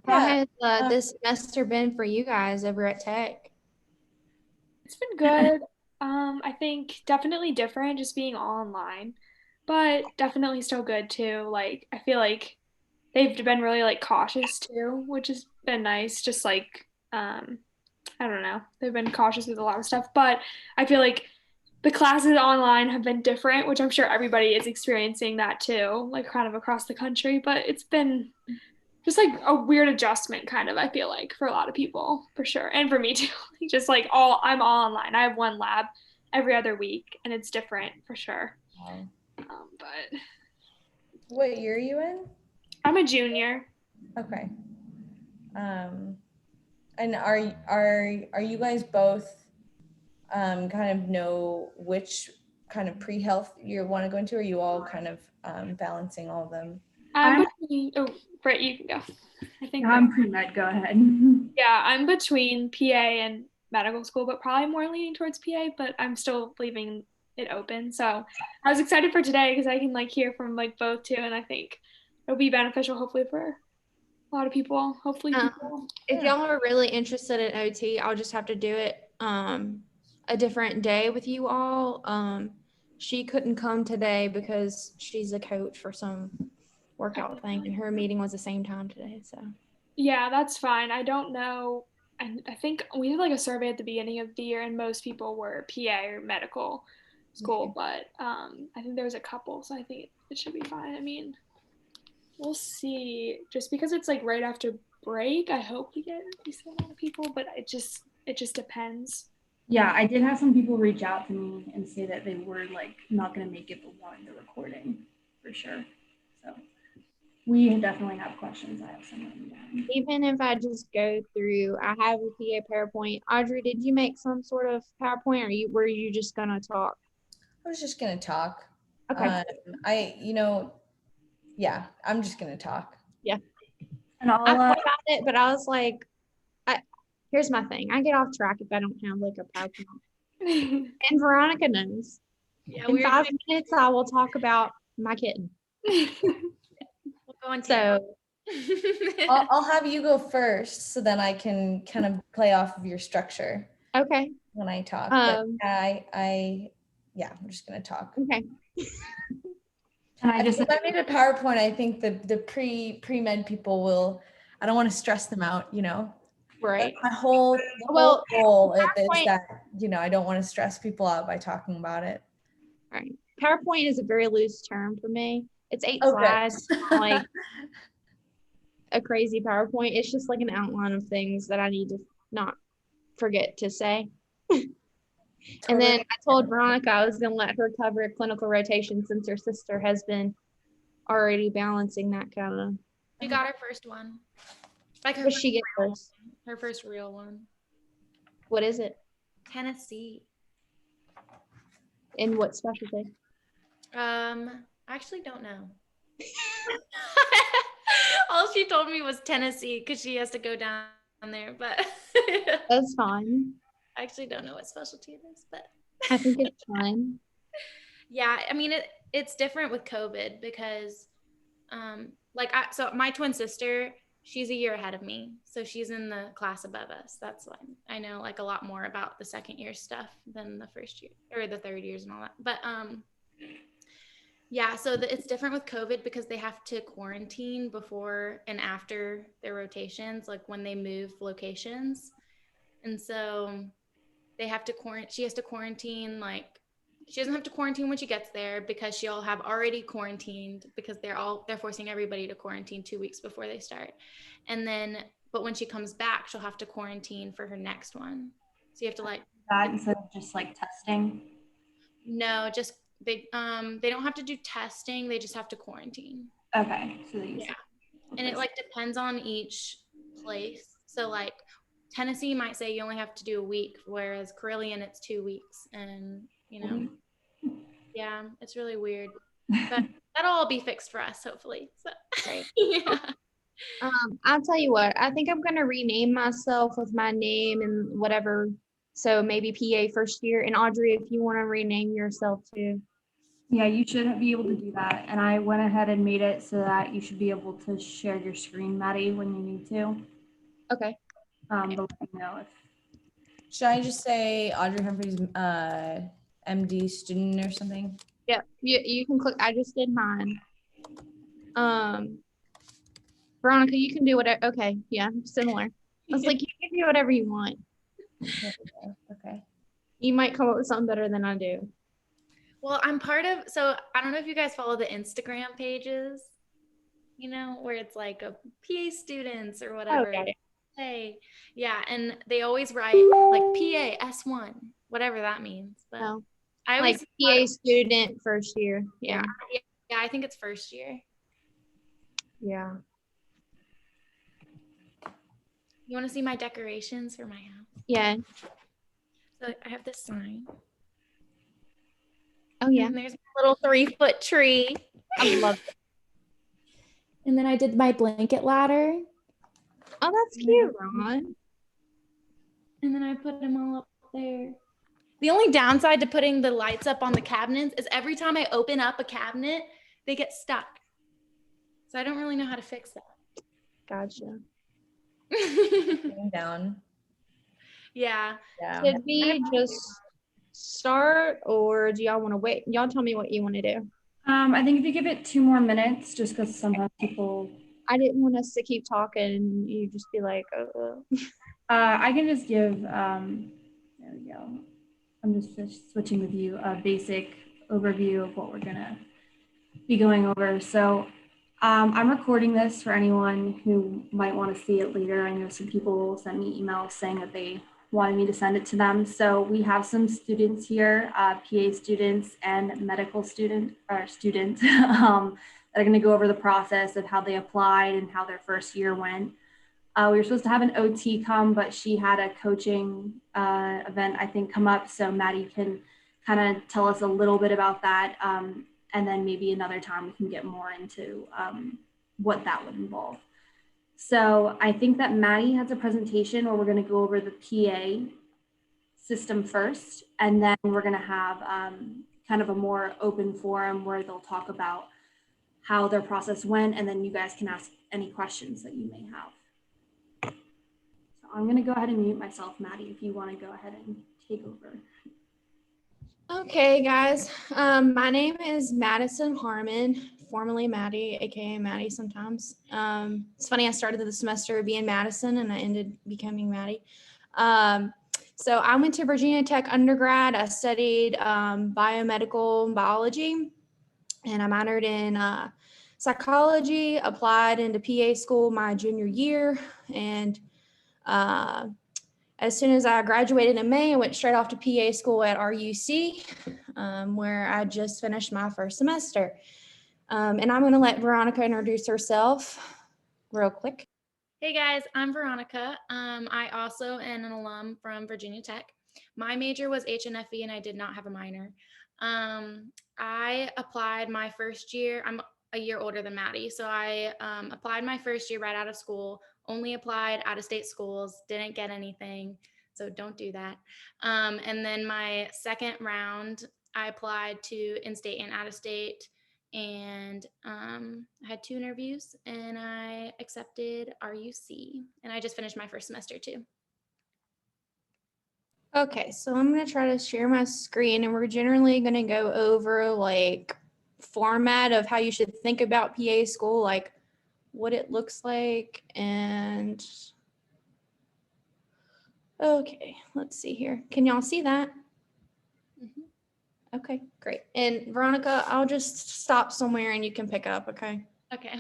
How Yeah, has this semester been for you guys over at Tech? it's been good. I think definitely different just being all online, but definitely still good too. Like I feel like they've been really like cautious too, which has been nice. Just like I don't know, they've been cautious with a lot of stuff, but I feel like the classes online have been different, which I'm sure everybody is experiencing that too, like kind of across the country. But it's been just like a weird adjustment, kind of, I feel like, for a lot of people, for sure. And for me too. Just like I'm all online. I have one lab every other week, and it's different for sure. wow. But What year are you in? I'm a junior. Okay. And are you guys both kind of know which kind of pre-health you want to go into, or are you all kind of balancing all of them? I'm I'm, between, oh, Britt, you can go. I think, I'm pre-med, go ahead. yeah, I'm between PA and medical school, but probably more leaning towards PA, but I'm still leaving it open. So I was excited for today because I can like hear from like both too, and I think it'll be beneficial hopefully for a lot of people. Hopefully people. If y'all are really interested in OT, I'll just have to do it a different day with you all. She couldn't come today because she's a coach for some workout thing, and her meeting was the same time today. So Yeah, that's fine. I don't know. I think we did like a survey at the beginning of the year, and most people were PA or medical school, but I think there was a couple, so I think it should be fine. I mean, we'll see. Just because it's like right after break, I hope we get a decent amount of people, but it just depends. Yeah, I did have some people reach out to me and say that they were like not going to make it, but wanted the recording for sure. So we definitely have questions. I have some written down. even if I just go through, I have a PA PowerPoint. Audrey, did you make some sort of PowerPoint, or were you just gonna talk? I was just gonna talk. Okay. Yeah, I'm just gonna talk. Yeah. And I I'll thought about it, but I was like, here's my thing. I get off track if I don't have like a PowerPoint. And Veronica knows. Yeah, In 5 minutes, I will talk about my kitten. we'll go on So I'll have you go first, so then I can kind of play off of your structure okay. when I talk. But Um, I'm just gonna talk. Okay. Can I just If I made a PowerPoint, I think the pre-med people will. I don't want to stress them out, you know. Right. My whole Well, goal is PowerPoint- that I don't want to stress people out by talking about it. Right. PowerPoint is a very loose term for me. It's 8 Okay. slides, not like a crazy PowerPoint. It's just like an outline of things that I need to not forget to say. And then I told Veronica I was going to let her cover a clinical rotation since her sister has been already balancing that kind of. She got her first one. Like her What first she get real first? one. Her first real one. What is it? Tennessee. In what specialty? I actually don't know. All she told me was Tennessee because she has to go down there, but That's fine. I actually don't know what specialty it is, but I think it's fine. yeah, I mean it's different with COVID because so my twin sister, she's a year ahead of me, so she's in the class above us. That's why I know like a lot more about the second year stuff than the first year or the third years and all that. But yeah, so it's different with COVID because they have to quarantine before and after their rotations, like when they move locations. And so they have to quarantine. She has to quarantine, like she doesn't have to quarantine when she gets there because she'll have already quarantined because they're forcing everybody to quarantine 2 weeks before they start. And then, but when she comes back, she'll have to quarantine for her next one. So you have to like that instead of just like testing? no, just they don't have to do testing. They just have to quarantine. Okay, so they use yeah, and it like depends on each place. So like Tennessee might say you only have to do a week, whereas Carilion it's 2 weeks, and yeah, it's really weird. But that'll all be fixed for us, hopefully. So Right. yeah. I'll tell you what, I think I'm gonna rename myself with my name and whatever. So maybe PA first year. And Audrey, if you want to rename yourself too. Yeah, you should be able to do that. And I went ahead and made it so that you should be able to share your screen, Maddie, when you need to. Okay. But let me know if. Should I just say Audrey Humphreys, MD student or something? Yeah, you can click. I just did mine. Veronica, you can do whatever. Okay, yeah, similar. I was like, you can do whatever you want. Okay. You might come up with something better than I do. Well, I'm part of, so I don't know if you guys follow the Instagram pages, you know, where it's like a PA students or whatever. Okay. Hey, yeah, and they always write like PA S1, whatever that means. But No. I Like always PA student first year. Yeah. yeah, I think it's first year. Yeah. You want to see my decorations for my house? Yeah. So I have this sign. Oh yeah. And there's a little 3-foot tree. I love it. And then I did my blanket ladder. Oh, that's cute, Ron. And then I put them all up there. The only downside to putting the lights up on the cabinets is every time I open up a cabinet, they get stuck. So I don't really know how to fix that. Gotcha. Down. Yeah. Should we just start, or do y'all want to wait? Y'all tell me what you want to do. I think if you give it 2 more minutes, just because sometimes people. I didn't want us to keep talking and you just be like, I can just give. There we go. I'm just switching with you a basic overview of what we're gonna be going over. So I'm recording this for anyone who might want to see it later. I know some people sent me emails saying that they wanted me to send it to them. So we have some students here, PA students and medical students that are going to go over the process of how they applied and how their first year went. We were supposed to have an OT come, but she had a coaching event, I think, come up. So Maddie can kind of tell us a little bit about that. And then maybe another time we can get more into what that would involve. So I think that Maddie has a presentation where we're going to go over the PA system first, and then we're going to have kind of a more open forum where they'll talk about how their process went, and then you guys can ask any questions that you may have. So I'm going to go ahead and mute myself, Maddie, if you want to go ahead and take over. Okay, guys. My name is Madison Harmon, formerly Maddie, aka Maddie sometimes. It's funny, I started the semester being Madison and I ended becoming Maddie. So I went to Virginia Tech undergrad. I studied biomedical biology, and I minored in psychology, applied into PA school my junior year, and as soon as I graduated in May, I went straight off to PA school at RUC, where I just finished my first semester. And I'm going to let Veronica introduce herself real quick. Hey guys, I'm Veronica. I also am an alum from Virginia Tech. My major was HNFE and I did not have a minor. I applied my first year. I'm a year older than Maddie. So I applied my first year right out of school, only applied out of state schools, didn't get anything. So don't do that. And then my second round, I applied to in-state and out of state, and I had 2 interviews and I accepted RUC, and I just finished my first semester too. Okay, so I'm going to try to share my screen, and we're generally going to go over like format of how you should think about PA school, like what it looks like. And okay, let's see here. Can y'all see that? Mm-hmm. Okay, great. And Veronica, I'll just stop somewhere and you can pick up, okay? Okay.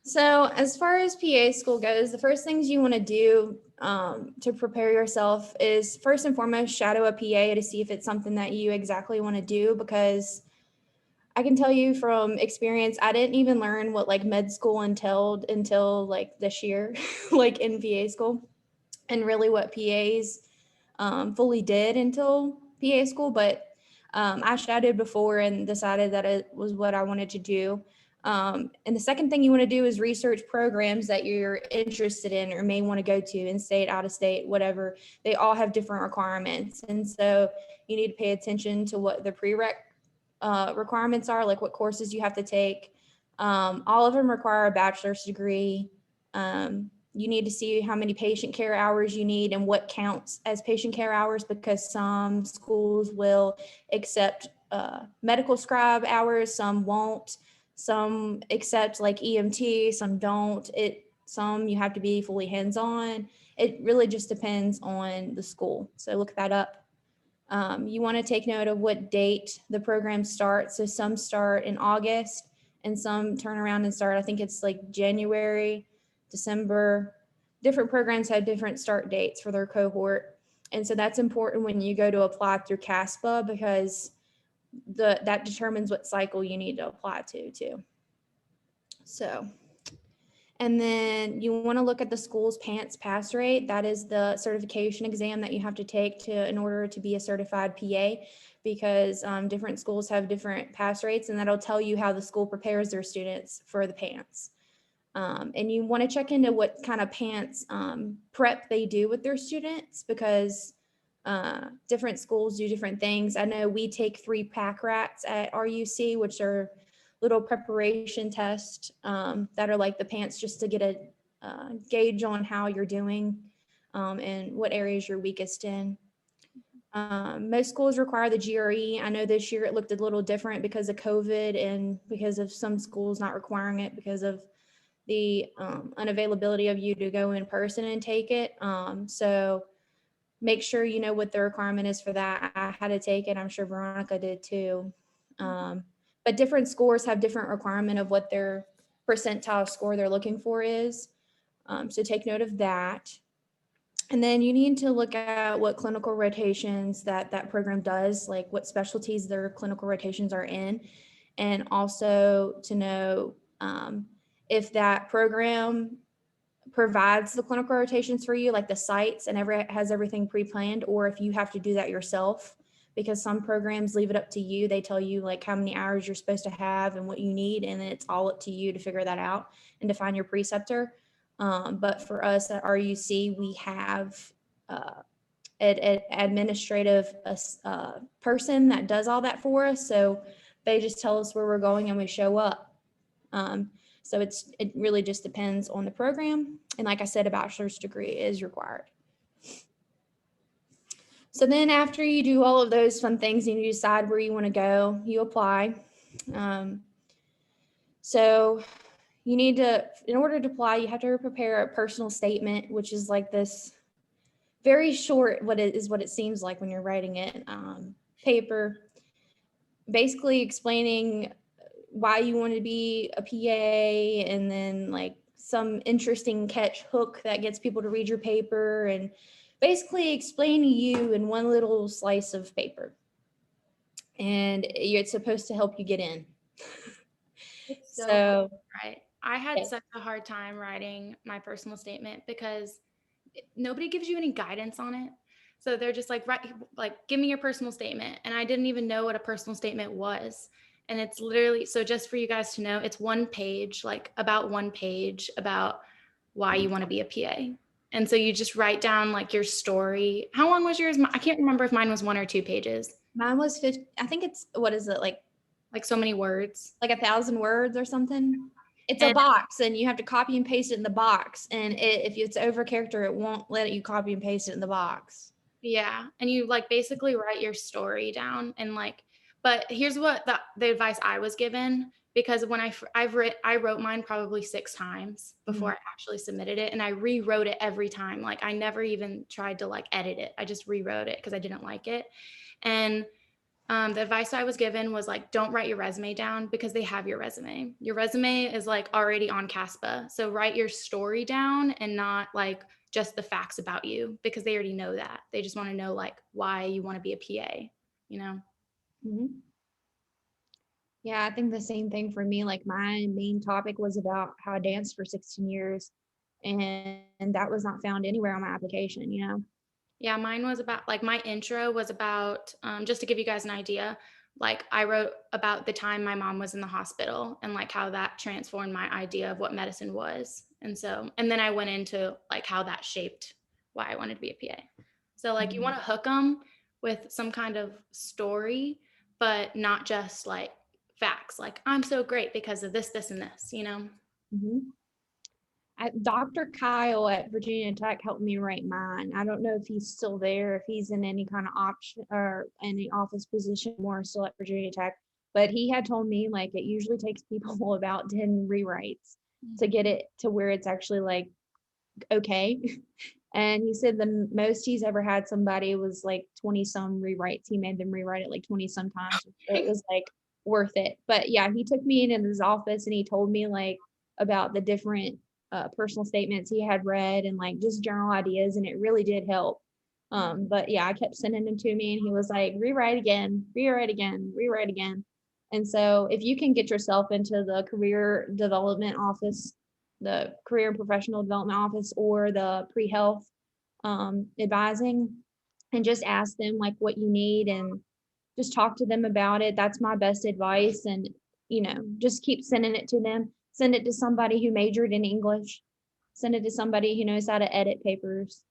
So as far as PA school goes, the first things you want to do to prepare yourself is first and foremost shadow a PA to see if it's something that you exactly want to do, because I can tell you from experience, I didn't even learn what like med school entailed until like this year, like in PA school, and really what PAs fully did until PA school. But I shadowed before and decided that it was what I wanted to do. And the second thing you want to do is research programs that you're interested in or may want to go to, in state, out of state, whatever. They all have different requirements. And so you need to pay attention to what the prereq requirements are, like what courses you have to take. All of them require a bachelor's degree. You need to see how many patient care hours you need and what counts as patient care hours, because some schools will accept medical scribe hours, some won't. Some accept like EMT, some don't. Some you have to be fully hands-on. It really just depends on the school. So look that up. You want to take note of what date the program starts. So some start in August and some turn around and start, I think it's like January, December. Different programs have different start dates for their cohort. And so that's important when you go to apply through CASPA, because that determines what cycle you need to apply to too. So, and then you want to look at the school's PANCE pass rate. That is the certification exam that you have to take in order to be a certified PA, because different schools have different pass rates, and that'll tell you how the school prepares their students for the PANCE. And you want to check into what kind of PANCE prep they do with their students, because different schools do different things. I know we take 3 pack rats at RUC, which are little preparation tests that are like the PANCE, just to get a gauge on how you're doing and what areas you're weakest in. Most schools require the GRE. I know this year it looked a little different because of COVID and because of some schools not requiring it because of the unavailability of you to go in person and take it. So make sure you know what the requirement is for that. I had to take it. I'm sure Veronica did too. But different scores have different requirement of what their percentile score they're looking for is. So take note of that. And then you need to look at what clinical rotations that program does, like what specialties their clinical rotations are in, and also to know if that program provides the clinical rotations for you, like the sites and has everything pre-planned, or if you have to do that yourself, because some programs leave it up to you. They tell you like how many hours you're supposed to have and what you need, and then it's all up to you to figure that out and to find your preceptor. But for us at RUC, we have an administrative person that does all that for us. So they just tell us where we're going and we show up. So it really just depends on the program. And like I said, a bachelor's degree is required. So then after you do all of those fun things and you decide where you want to go, you apply. So you need to, in order to apply, you have to prepare a personal statement, which is like this very short, what it seems like when you're writing it, paper, basically explaining why you want to be a PA, and then like some interesting catch hook that gets people to read your paper, and basically explaining you in one little slice of paper. And it's supposed to help you get in. It's So right. I had such a hard time writing my personal statement because nobody gives you any guidance on it. So they're just like, give me your personal statement. And I didn't even know what a personal statement was. And it's literally, so just for you guys to know, it's one page, like about one page about why you want to be a PA. And so you just write down like your story. How long was yours? I can't remember if mine was 1 or 2 pages. Mine was 50. I think it's, what is it? Like so many words, like 1,000 words or something. It's a box and you have to copy and paste it in the box. And if it's over character, it won't let you copy and paste it in the box. Yeah. And you like basically write your story down and like, but here's what the advice I was given, because when I wrote mine probably 6 times before I actually submitted it, and I rewrote it every time. Like I never even tried to like edit it. I just rewrote it because I didn't like it. And the advice I was given was like, don't write your resume down because they have your resume. Your resume is like already on CASPA. So write your story down and not like just the facts about you, because they already know that. They just want to know like why you want to be a PA, you know? Mm-hmm. Yeah, I think the same thing for me. Like my main topic was about how I danced for 16 years, and that was not found anywhere on my application, you know? Yeah, mine was about like my intro was about, just to give you guys an idea, like I wrote about the time my mom was in the hospital and like how that transformed my idea of what medicine was. And then I went into like how that shaped why I wanted to be a PA. So like you want to hook them with some kind of story, but not just like facts, like I'm so great because of this, this, and this, you know? Dr. Kyle at Virginia Tech helped me write mine. I don't know if he's still there, if he's in any kind of option or any office position more still at Virginia Tech, but he had told me like it usually takes people about 10 rewrites to get it to where it's actually like okay. And he said the most he's ever had somebody was like 20 some rewrites. He made them rewrite it like 20 some times. It was like worth it. But yeah, he took me in his office and he told me like about the different personal statements he had read and like just general ideas, and it really did help. But yeah, I kept sending them to me and he was like, rewrite again, rewrite again, rewrite again. And so if you can get yourself into the career development office, the career and professional development office, or the pre-health advising, and just ask them like what you need and just talk to them about it. That's my best advice. And just keep sending it to them. Send it to somebody who majored in English. Send it to somebody who knows how to edit papers,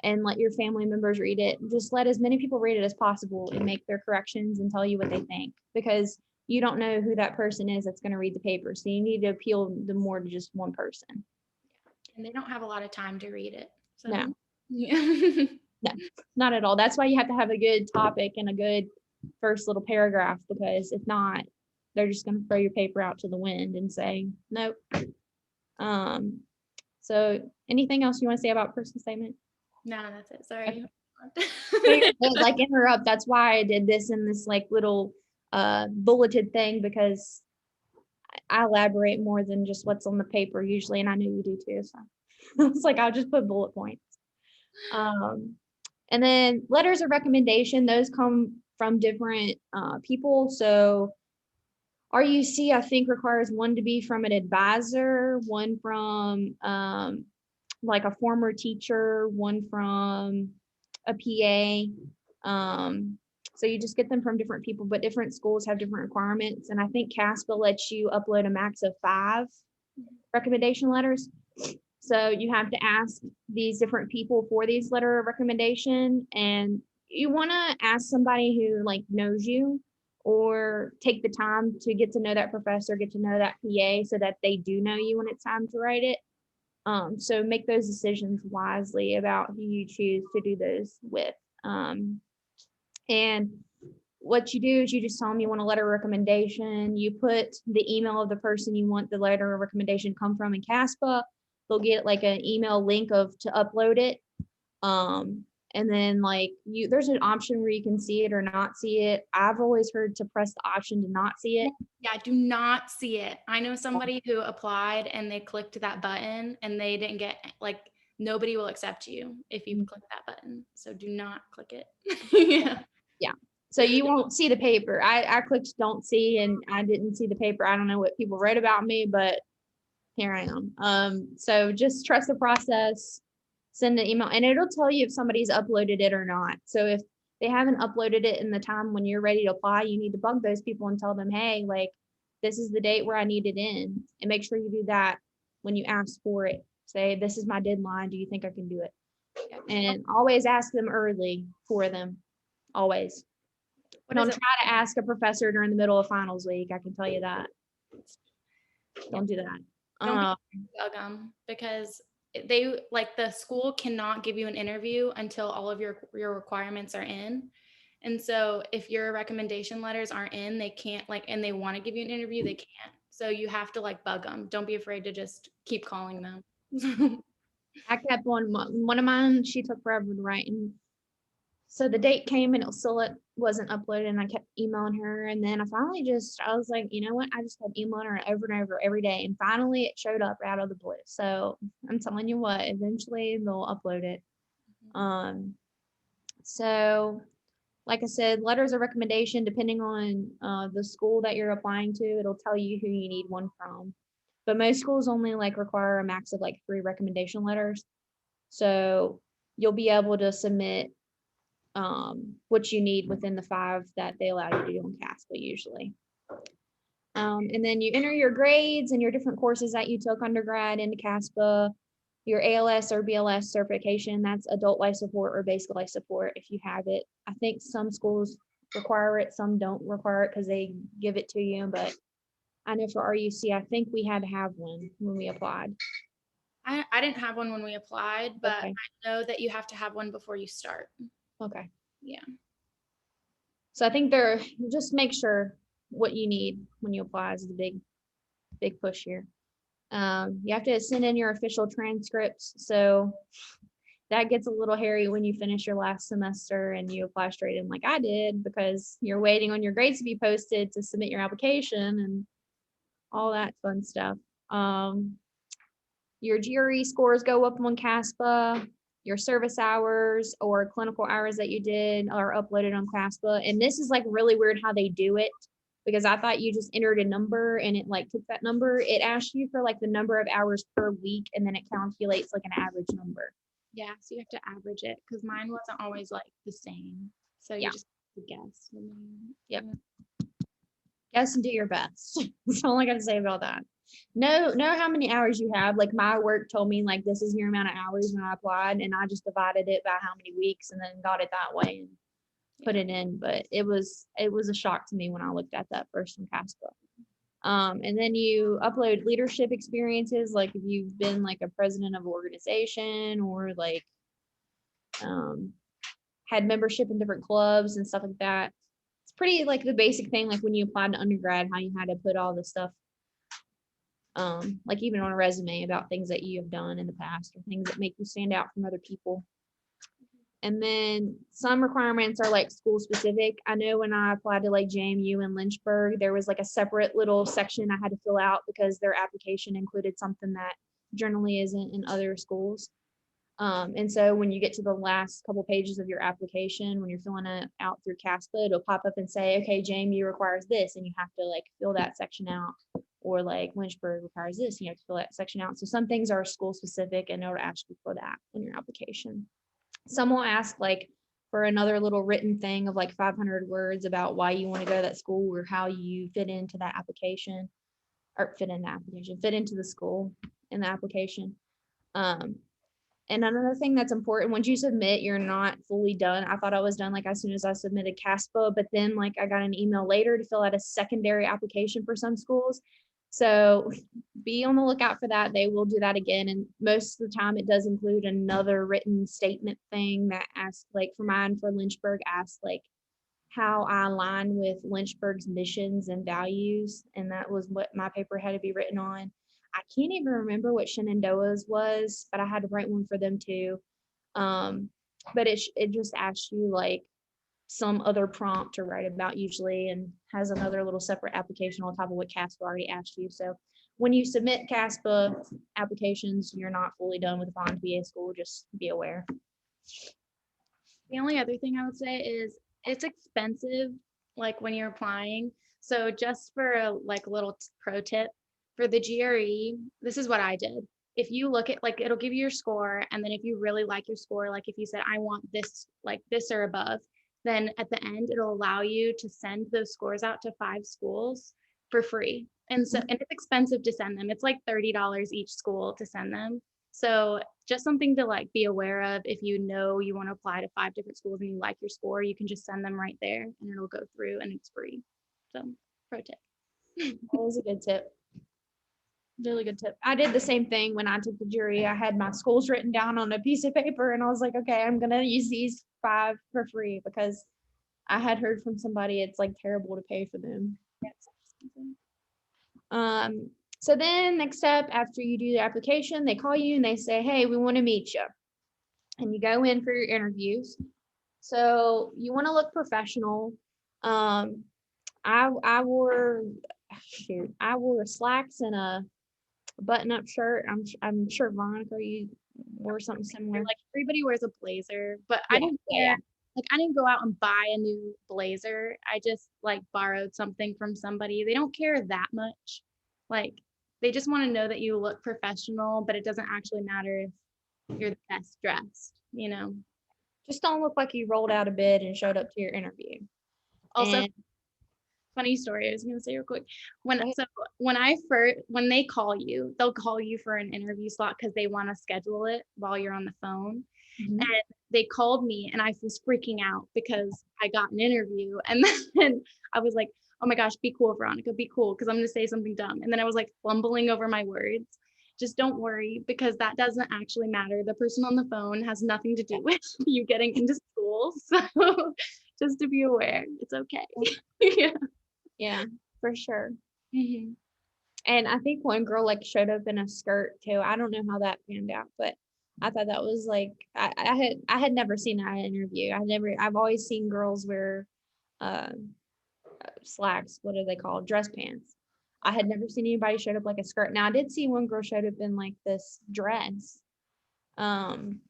and let your family members read it. Just let as many people read it as possible and make their corrections and tell you what they think, because you don't know who that person is that's going to read the paper. So you need to appeal them more to just one person. And they don't have a lot of time to read it. So. No. Yeah. No, not at all. That's why you have to have a good topic and a good first little paragraph, because if not, they're just going to throw your paper out to the wind and say, nope. So anything else you want to say about personal statement? No, that's it. Sorry. Like interrupt. That's why I did this in this like little bulleted thing, because I elaborate more than just what's on the paper usually, and I know you do too. So it's like I'll just put bullet points. And then letters of recommendation, those come from different people. So RUC, I think, requires one to be from an advisor, one from like a former teacher, one from a PA. So you just get them from different people, but different schools have different requirements. And I think CASPA lets you upload a max of 5 recommendation letters. So you have to ask these different people for these letter of recommendation, and you want to ask somebody who like knows you, or take the time to get to know that professor, get to know that PA, so that they do know you when it's time to write it. So make those decisions wisely about who you choose to do those with. And what you do is you just tell them you want a letter of recommendation. You put the email of the person you want the letter of recommendation come from in CASPA. They'll get like an email link to upload it. And then like there's an option where you can see it or not see it. I've always heard to press the option to not see it. Yeah, do not see it. I know somebody who applied and they clicked that button and they didn't get, like, nobody will accept you if you click that button. So do not click it. Yeah. So you won't see the paper. I clicked don't see, and I didn't see the paper. I don't know what people read about me, but here I am. So just trust the process, send an email, and it'll tell you if somebody's uploaded it or not. So if they haven't uploaded it in the time when you're ready to apply, you need to bug those people and tell them, hey, like, this is the date where I need it in. And make sure you do that when you ask for it. Say, this is my deadline. Do you think I can do it? And always ask them early for them. Always. Don't try to ask a professor during the middle of finals week. I can tell you that. Don't do that. Don't bug them, because they, like, the school cannot give you an interview until all of your requirements are in. And so if your recommendation letters aren't in, they can't, like, and they want to give you an interview, they can't. So you have to like bug them. Don't be afraid to just keep calling them. I kept one of mine, she took forever to write. And so the date came and it still wasn't uploaded, and I kept emailing her. And then I was like, you know what? I just kept emailing her over and over every day. And finally it showed up out of the blue. So I'm telling you what, eventually they'll upload it. So like I said, letters of recommendation, depending on the school that you're applying to, it'll tell you who you need one from. But most schools only like require a max of like 3 recommendation letters. So you'll be able to submit what you need within the 5 that they allow you to do on CASPA usually. And then you enter your grades and your different courses that you took undergrad into CASPA, your ALS or BLS certification, that's adult life support or basic life support if you have it. I think some schools require it, some don't require it because they give it to you, but I know for RUC, I think we had to have one when we applied. I didn't have one when we applied, but Okay. I know that you have to have one before you start. Okay. Yeah. So I think just make sure what you need when you apply is the big push here. You have to send in your official transcripts. So that gets a little hairy when you finish your last semester and you apply straight in like I did, because you're waiting on your grades to be posted to submit your application and all that fun stuff. Your GRE scores go up on CASPA. Your service hours or clinical hours that you did are uploaded on CASPA. And this is like really weird how they do it, because I thought you just entered a number and it like took that number. It asks you for like the number of hours per week, and then it calculates like an average number. Yeah, so you have to average it because mine wasn't always like the same. So you Yeah. just have to guess. Yep. Guess and do your best. That's all I got to say about that. Know how many hours you have. Like my work told me like this is your amount of hours when I applied, and I just divided it by how many weeks and then got it that way and put it in. But it was a shock to me when I looked at that first from CASPA. And then you upload leadership experiences, like if you've been like a president of an organization or like had membership in different clubs and stuff like that. It's pretty like the basic thing, like when you applied to undergrad, how you had to put all the stuff, like even on a resume about things that you have done in the past or things that make you stand out from other people. And then some requirements are like school specific. I know when I applied to like JMU in Lynchburg, there was like a separate little section I had to fill out because their application included something that generally isn't in other schools. And so when you get to the last couple pages of your application, when you're filling it out through CASPA, it'll pop up and say, okay, JMU requires this, and you have to like fill that section out. Or like Lynchburg requires this, and you have to fill that section out. So some things are school specific, and it'll ask you for that in your application. Some will ask like for another little written thing of like 500 words about why you want to go to that school or how you fit into that application, or fit into the school in the application. And another thing that's important, once you submit, you're not fully done. I thought I was done like as soon as I submitted CASPA, but then like I got an email later to fill out a secondary application for some schools. So be on the lookout for that. They will do that again. And most of the time it does include another written statement thing that asks, like for mine for Lynchburg, asks like how I align with Lynchburg's missions and values. And that was what my paper had to be written on. I can't even remember what Shenandoah's was, but I had to write one for them too. But it just asks you like some other prompt to write about usually, and has another little separate application on top of what CASPA already asked you. So when you submit CASPA applications, you're not fully done with applying to be a school. Just be aware. The only other thing I would say is it's expensive, like when you're applying. So just for a like little pro tip for the GRE, this is what I did. If you look at like, it'll give you your score. And then if you really like your score, like if you said, I want this, like this or above, then at the end, it'll allow you to send those scores out to 5 schools for free. And so, and it's expensive to send them. It's like $30 each school to send them. So just something to like be aware of. If you know you want to apply to 5 different schools and you like your score, you can just send them right there and it'll go through and it's free. So pro tip. That was a good tip. Really good tip. I did the same thing when I took the jury. I had my schools written down on a piece of paper and I was like, okay, I'm gonna use these 5 for free, because I had heard from somebody it's like terrible to pay for them. So then next step, after you do the application, they call you and they say, hey, we want to meet you. And you go in for your interviews. So you want to look professional. I wore slacks and a button-up shirt. I'm sure Veronica, you wore something similar. Like everybody wears a blazer, but Yeah, I didn't care. Like I didn't go out and buy a new blazer. I just like borrowed something from somebody. They don't care that much. Like they just want to know that you look professional, but it doesn't actually matter if you're the best dressed, you know? Just don't look like you rolled out of bed and showed up to your interview. Also, And funny story I was going to say real quick. When Go ahead. so when they call you, they'll call you for an interview slot because they want to schedule it while you're on the phone. Mhm. And they called me and I was freaking out because I got an interview, and then I was like, oh my gosh, be cool, Veronica, be cool, because I'm going to say something dumb. And then I was like fumbling over my words. Just don't worry, because that doesn't actually matter. The person on the phone has nothing to do with you getting into school. So just to be aware, it's okay. Yeah. Yeah, for sure. Mm-hmm. And I think one girl like showed up in a skirt too. I don't know how that panned out, but I thought that was like I had never seen that interview. I've always seen girls wear uh slacks, what are they called? Dress pants. I had never seen anybody showed up like a skirt. Now I did see one girl showed up in like this dress. Um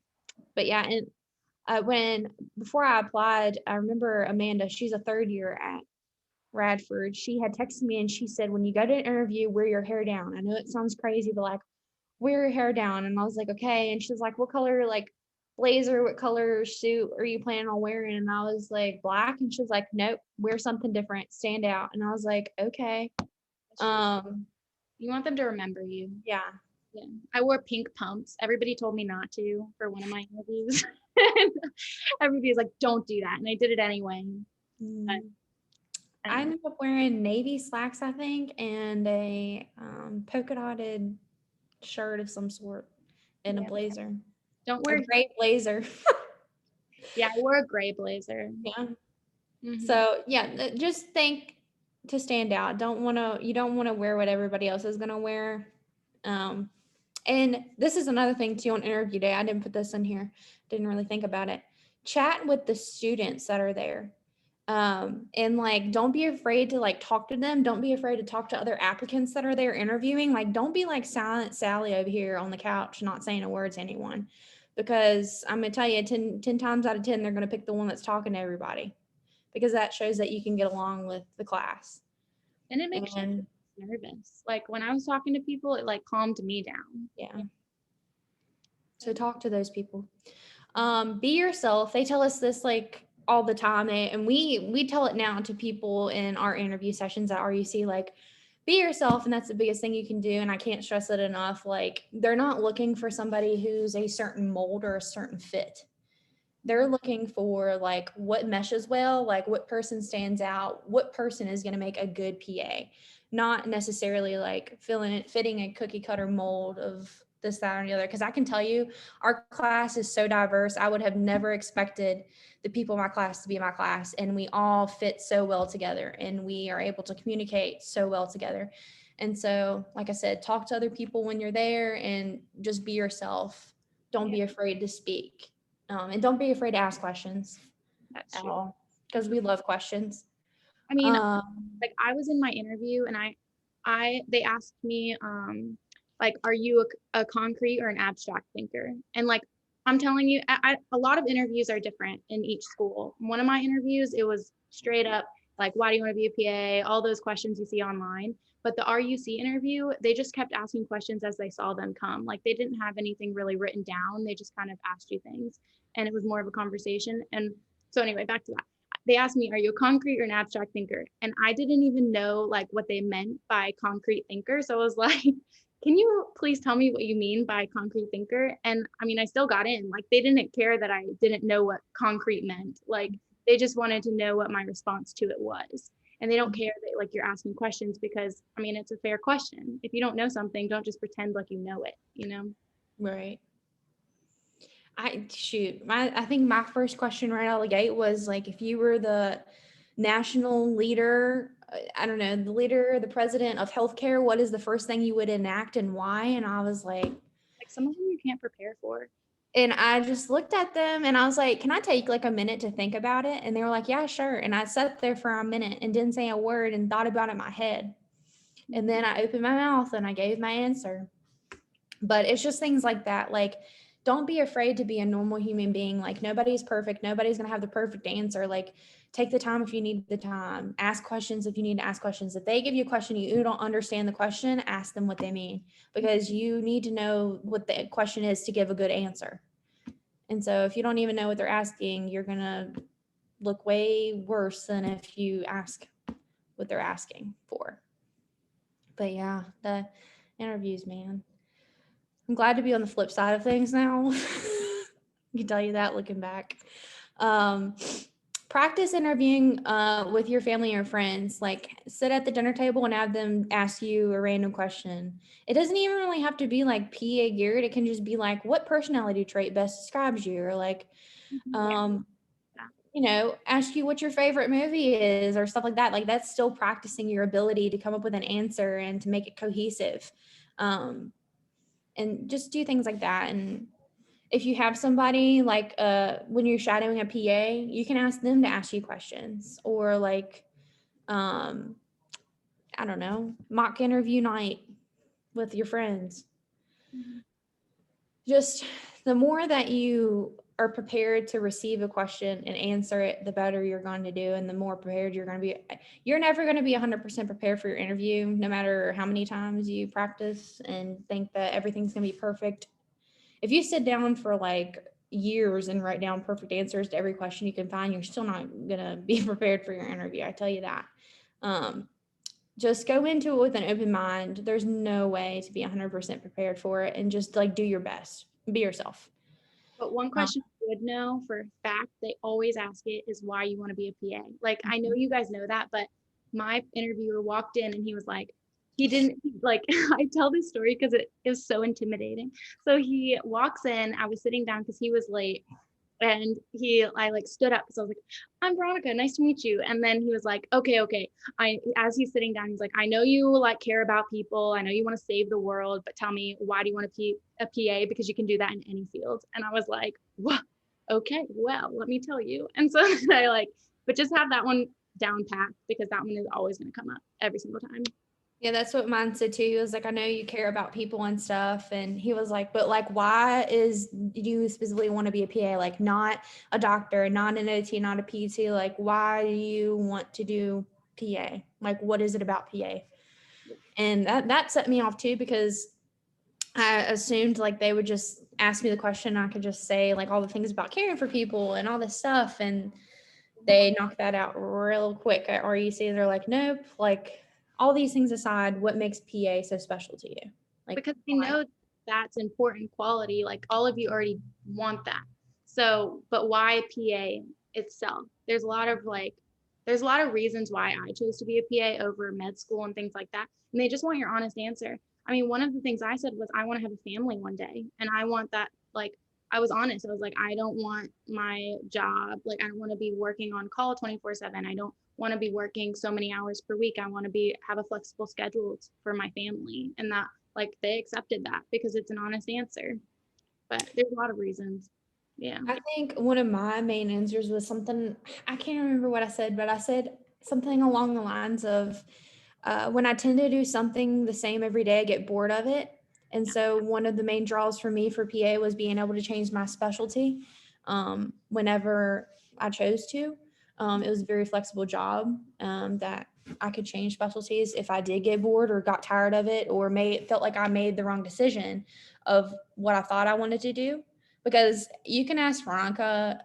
but yeah, and when before I applied, I remember Amanda, she's a third year at Radford. She had texted me and she said, when you go to an interview, wear your hair down. I know it sounds crazy, but like, wear your hair down. And I was like, okay. And she was like, what color, like, blazer, what color suit are you planning on wearing? And I was like, black. And she was like, nope, wear something different, stand out. And I was like, okay. You want them to remember you. Yeah. Yeah. I wore pink pumps. Everybody told me not to for one of my interviews. Everybody was like, don't do that. And I did it anyway. But, I ended up wearing navy slacks, I think, and a polka dotted shirt of some sort and a blazer. don't A wear. gray blazer. Yeah, I wore a gray blazer. Yeah. Mhm. So yeah, just think to stand out. You don't want to wear what everybody else is gonna wear. And this is another thing too on interview day. I didn't put this in here. Didn't really think about it. Chat with the students that are there. And like don't be afraid to like talk to them. Don't be afraid to talk to other applicants that are there interviewing. Like don't be like Silent Sally over here on the couch not saying a word to anyone. Because I'm gonna tell you 10 times out of 10, they're gonna pick the one that's talking to everybody. Because that shows that you can get along with the class. And it makes you nervous. Like when I was talking to people, it like calmed me down. Yeah. So talk to those people. Be yourself. They tell us this like all the time, and we tell it now to people in our interview sessions at RUC. Like, be yourself, and that's the biggest thing you can do. And I can't stress it enough. Like, they're not looking for somebody who's a certain mold or a certain fit. They're looking for like what meshes well, like what person stands out, what person is going to make a good PA, not necessarily like fitting a cookie cutter mold of this, that, or the other. Because I can tell you, our class is so diverse. I would have never expected the people in my class to be in my class, and we all fit so well together, and we are able to communicate so well together. And so, like I said, talk to other people when you're there, and just be yourself. Don't be afraid to speak. And don't be afraid to ask questions That's at true. all, because we love questions. I mean, Um, like I was in my interview and they asked me, like, are you a concrete or an abstract thinker? And like, I'm telling you, a lot of interviews are different in each school. One of my interviews, it was straight up like, why do you want to be a PA? All those questions you see online. But the RUC interview, they just kept asking questions as they saw them come. Like they didn't have anything really written down. They just kind of asked you things, and it was more of a conversation. And so anyway, back to that. They asked me, are you a concrete or an abstract thinker? And I didn't even know like what they meant by concrete thinker. So I was like, can you please tell me what you mean by concrete thinker? And I mean, I still got in. Like they didn't care that I didn't know what concrete meant. Like they just wanted to know what my response to it was. And they don't care that like you're asking questions, because I mean, it's a fair question. If you don't know something, don't just pretend like you know it, you know? right. I think my first question right out of the gate was like, if you were the national leader, I don't know, the leader, the president of healthcare, what is the first thing you would enact and why? And I was like, some of them you can't prepare for. and I just looked at them and I was like, can I take like a minute to think about it? And they were like, yeah, sure. And I sat there for a minute and didn't say a word and thought about it in my head. And then I opened my mouth and I gave my answer. But it's just things like that. Like, don't be afraid to be a normal human being. Like, nobody's perfect. Nobody's going to have the perfect answer. Like, take the time if you need the time. Ask questions if you need to ask questions. If they give you a question, you don't understand the question, ask them what they mean, because you need to know what the question is to give a good answer. And so if you don't even know what they're asking, you're going to look way worse than if you ask what they're asking for. But yeah, the interviews, man. I'm glad to be on the flip side of things now. I can tell you that looking back. Practice interviewing with your family or friends. Like sit at the dinner table and have them ask you a random question. It doesn't even really have to be like PA geared. It can just be like, what personality trait best describes you? Or like, you know, ask you what your favorite movie is or stuff like that. Like that's still practicing your ability to come up with an answer and to make it cohesive. And just do things like that. And if you have somebody like when you're shadowing a PA, you can ask them to ask you questions, or like I don't know, mock interview night with your friends. Just the more that you are prepared to receive a question and answer it, the better you're going to do, and the more prepared you're going to be. You're never going to be 100% prepared for your interview, no matter how many times you practice and think that everything's going to be perfect. If you sit down for like years and write down perfect answers to every question you can find, you're still not gonna be prepared for your interview. I tell you that. Just go into it with an open mind. There's no way to be 100% prepared for it, and just like do your best. Be yourself. But one question I would know for a fact, they always ask it, is why you want to be a PA. Like, I know you guys know that, but my interviewer walked in and he was like, he didn't like, I tell this story because it is so intimidating. So he walks in, I was sitting down because he was late. And I like stood up because I was like, I'm Veronica, nice to meet you. And then he was like, okay. As he's sitting down, he's like, I know you like care about people. I know you want to save the world, but tell me, why do you want to be a PA? Because you can do that in any field. And I was like, what? Okay, well, let me tell you. And so I like, but just have that one down pat, because that one is always going to come up every single time. Yeah, that's what mine said too. He was like, I know you care about people and stuff. And he was like, but like, why do you specifically want to be a PA? Like not a doctor, not an OT, not a PT. Like, why do you want to do PA? Like, what is it about PA? And that set me off too, because I assumed like they would just ask me the question. And I could just say like all the things about caring for people and all this stuff. And they knocked that out real quick at RUC. They're like, nope, like, all these things aside, what makes PA so special to you? Like, because we know that's important quality. Like all of you already want that. So, but why PA itself? There's a lot of reasons why I chose to be a PA over med school and things like that. And they just want your honest answer. I mean, one of the things I said was I want to have a family one day, and I want that. Like, I was honest. I was like, I don't want my job. Like, I don't want to be working on call 24/7. I don't want to be working so many hours per week. I want to have a flexible schedule for my family. And that, like, they accepted that because it's an honest answer. But there's a lot of reasons. Yeah. I think one of my main answers was something, I can't remember what I said, but I said something along the lines of when I tend to do something the same every day, I get bored of it. And so one of the main draws for me for PA was being able to change my specialty whenever I chose to. It was a very flexible job that I could change specialties if I did get bored or got tired of it, or felt like I made the wrong decision of what I thought I wanted to do. Because you can ask Veronica,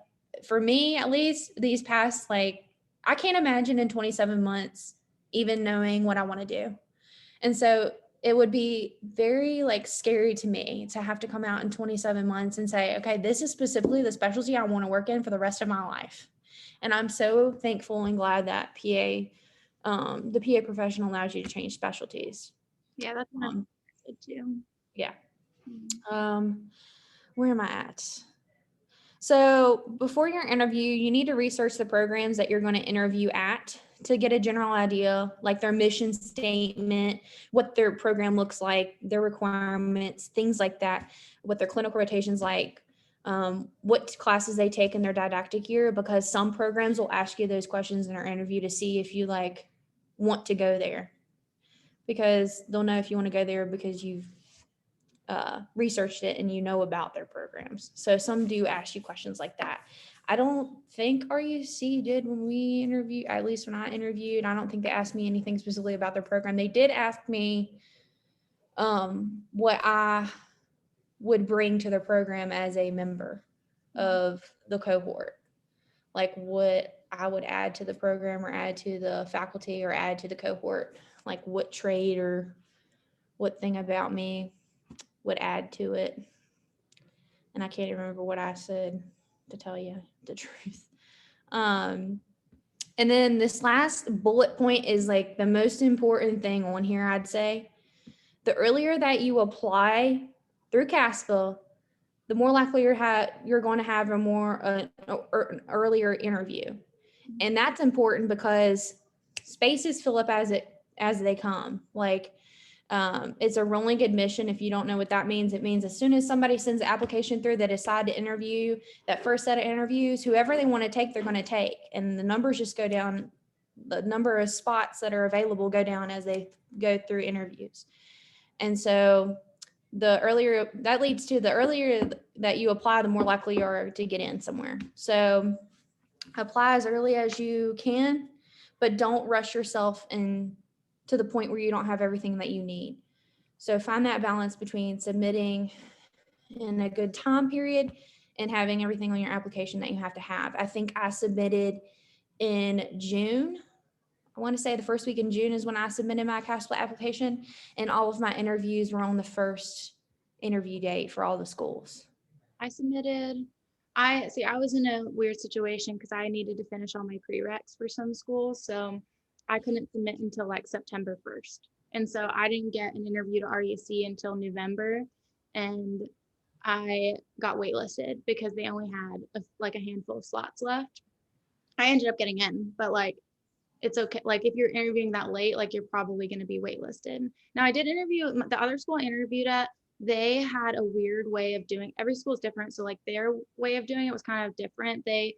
for me at least, these past, like, I can't imagine in 27 months even knowing what I want to do. And so it would be very like scary to me to have to come out in 27 months and say, okay, this is specifically the specialty I want to work in for the rest of my life. And I'm so thankful and glad that the PA profession allows you to change specialties. Yeah, that's what I said too. Yeah. Where am I at? So before your interview, you need to research the programs that you're going to interview at to get a general idea, like their mission statement, what their program looks like, their requirements, things like that, what their clinical rotations like, what classes they take in their didactic year, because some programs will ask you those questions in our interview to see if you like want to go there, because they'll know if you want to go there because you've researched it and you know about their programs. So some do ask you questions like that. I don't think RUC did when we interviewed, at least when I interviewed. I don't think they asked me anything specifically about their program. They did ask me what I would bring to their program as a member. of the cohort, like what I would add to the program or add to the faculty or add to the cohort, like what trait or what thing about me would add to it. And I can't even remember what I said, to tell you the truth. And then this last bullet point is like the most important thing on here, I'd say. The earlier that you apply through CASPA, the more likely you're going to have an earlier interview. And that's important because spaces fill up as they come. Like, it's a rolling admission. If you don't know what that means, it means as soon as somebody sends the application through, they decide to interview, that first set of interviews, whoever they want to take, they're going to take. And the numbers just go down. The number of spots that are available go down as they go through interviews. And so the earlier that you apply, the more likely you are to get in somewhere. So apply as early as you can, but don't rush yourself in to the point where you don't have everything that you need. So find that balance between submitting in a good time period and having everything on your application that you have to have. I think I submitted in June. I want to say the first week in June is when I submitted my CASPA application, and all of my interviews were on the first interview date for all the schools. I was in a weird situation because I needed to finish all my prereqs for some schools. So I couldn't submit until like September 1st. And so I didn't get an interview to RUC until November. And I got waitlisted because they only had a handful of slots left. I ended up getting in, but like, it's okay. Like if you're interviewing that late, like you're probably going to be waitlisted. Now I did interview the other school I interviewed at. They had a weird way of doing, every school is different. So like their way of doing it was kind of different. They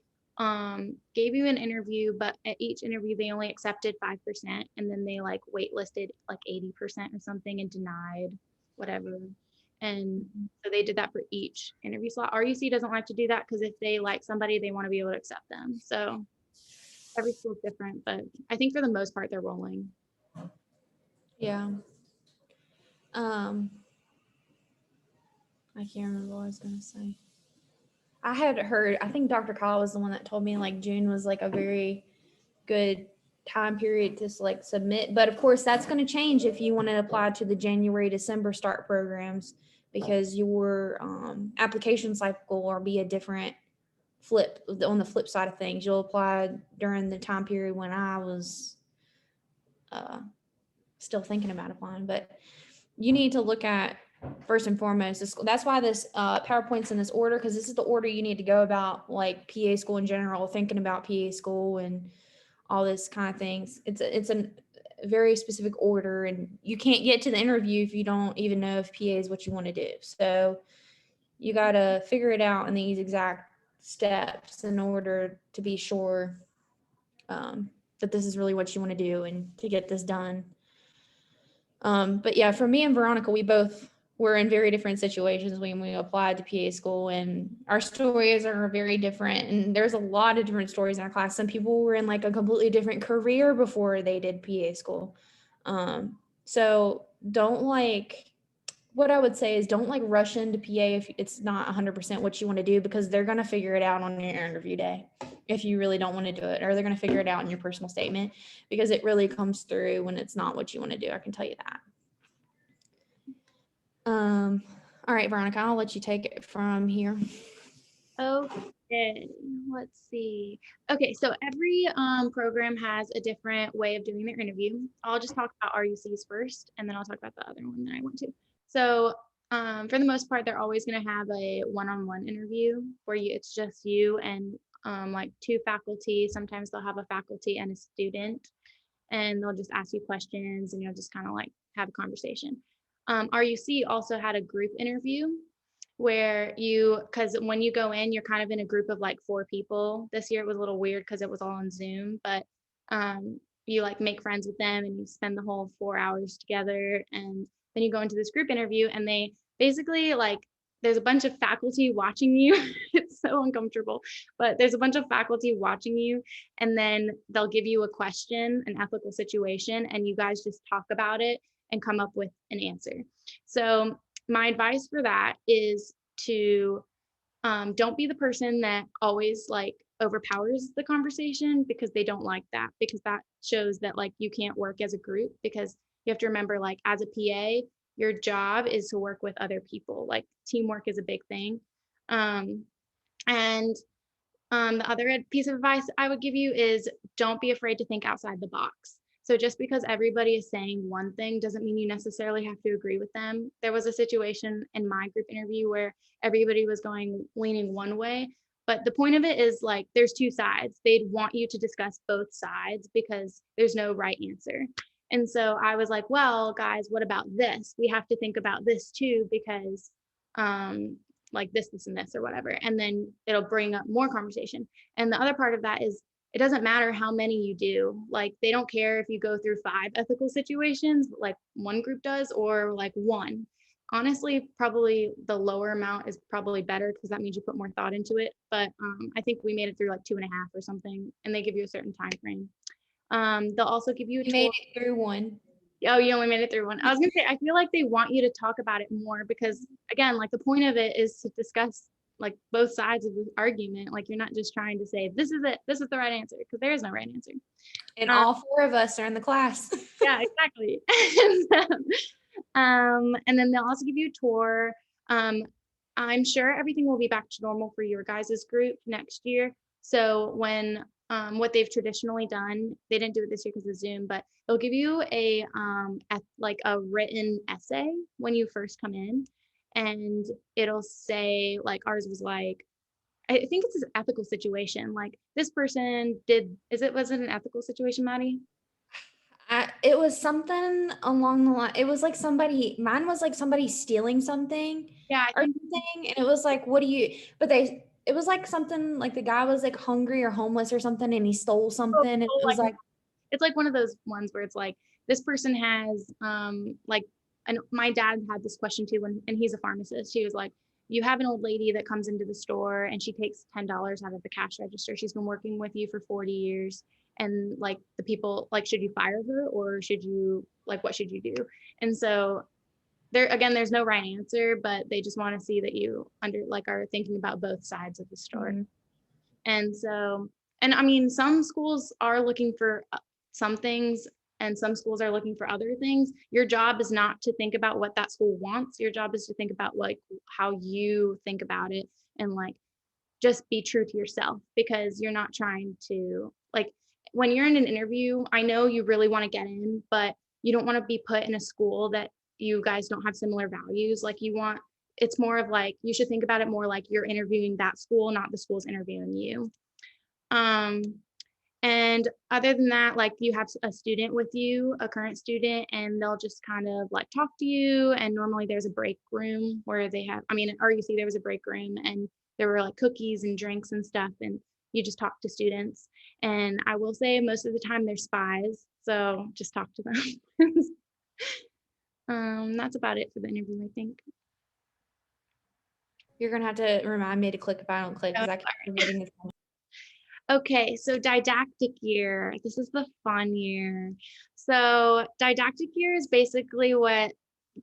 gave you an interview, but at each interview, they only accepted 5%. And then they like waitlisted like 80% or something and denied whatever. And so they did that for each interview slot. RUC doesn't like to do that because if they like somebody, they want to be able to accept them. So every school's different, but I think for the most part, they're rolling. Yeah. I can't remember what I was going to say. I had heard, I think Dr. Kyle was the one that told me like June was like a very good time period to like submit. But of course, that's going to change if you want to apply to the January, December start programs, because your application cycle will be a different flip on the flip side of things. You'll apply during the time period when I was still thinking about applying, but you need to look at first and foremost, that's why this PowerPoint's in this order, because this is the order you need to go about like PA school in general, thinking about PA school and all this kind of things. It's a very specific order, and you can't get to the interview if you don't even know if PA is what you want to do. So you got to figure it out in these exact steps in order to be sure that this is really what you want to do and to get this done. But yeah, for me and Veronica, we both were in very different situations when we applied to PA school, and our stories are very different. And there's a lot of different stories in our class. Some people were in like a completely different career before they did PA school. So don't what I would say is don't rush into PA if it's not 100% what you want to do, because they're going to figure it out on your interview day if you really don't want to do it, or they're going to figure it out in your personal statement, because it really comes through when it's not what you want to do. I can tell you that. All right, Veronica, I'll let you take it from here. Okay, let's see. Okay, so every program has a different way of doing their interview. I'll just talk about RUC's first, and then I'll talk about the other one that I went to. So for the most part, they're always going to have a one-on-one interview where it's just you and like two faculty. Sometimes they'll have a faculty and a student, and they'll just ask you questions, and you'll just kind of like have a conversation. RUC also had a group interview where because when you go in, you're kind of in a group of like 4 people. This year it was a little weird because it was all on Zoom, but you like make friends with them and you spend the whole 4 hours together, and then you go into this group interview, and they basically like, there's a bunch of faculty watching you. It's so uncomfortable, but there's a bunch of faculty watching you, and then they'll give you a question, an ethical situation, and you guys just talk about it and come up with an answer. So my advice for that is to don't be the person that always like overpowers the conversation, because they don't like that, because that shows that like you can't work as a group, because you have to remember, like, as a PA, your job is to work with other people. Like, teamwork is a big thing. And the other piece of advice I would give you is don't be afraid to think outside the box. So just because everybody is saying one thing doesn't mean you necessarily have to agree with them. There was a situation in my group interview where everybody was leaning one way, but the point of it is, like, there's two sides. They'd want you to discuss both sides because there's no right answer. And so I was like, well, guys, what about this? We have to think about this too, because like this, and this, or whatever. And then it'll bring up more conversation. And the other part of that is, it doesn't matter how many you do. Like, they don't care if you go through 5 ethical situations, like one group does, or like 1. Honestly, probably the lower amount is probably better, because that means you put more thought into it. But I think we made it through like 2.5 or something, and they give you a certain time frame. They'll also give you a tool. Made it through one. Oh, you only made it through 1. I was gonna say, I feel like they want you to talk about it more, because again, like, the point of it is to discuss like both sides of the argument. Like, you're not just trying to say this is it, this is the right answer, because there is no right answer. And all 4 of us are in the class. Yeah, exactly. And then they'll also give you a tour. I'm sure everything will be back to normal for your guys' group next year. So when what they've traditionally done, they didn't do it this year because of Zoom, but they'll give you a written essay when you first come in, and it'll say, like, ours was like, I think it's an ethical situation. Like, this person was it an ethical situation, Maddie? It was something along the line. It was like mine was like somebody stealing something. Yeah, or something. And it was like, it was like something like the guy was like hungry or homeless or something, and he stole something. And it was like, it's like one of those ones where it's like, this person has like, and my dad had this question too, and he's a pharmacist. He was like, you have an old lady that comes into the store and she takes $10 out of the cash register. She's been working with you for 40 years. And like, the people, like, should you fire her, or should you, like, what should you do? And so there's no right answer, but they just want to see that you are thinking about both sides of the story. Mm-hmm. And so, and I mean, some schools are looking for some things, and some schools are looking for other things. Your job is not to think about what that school wants. Your job is to think about like how you think about it, and like, just be true to yourself, because you're not trying to, like, when you're in an interview, I know you really want to get in, but you don't want to be put in a school that you guys don't have similar values. Like, it's more of like, you should think about it more like you're interviewing that school, not the school's interviewing you. And other than that, like, you have a student with you, a current student, and they'll just kind of like talk to you. And normally there's a break room where at RUC, there was a break room, and there were like cookies and drinks and stuff, and you just talk to students. And I will say, most of the time they're spies, so just talk to them. That's about it for the interview, I think. You're gonna have to remind me to click if I don't click, because I keep forgetting this. Okay, so didactic year. This is the fun year. So didactic year is basically what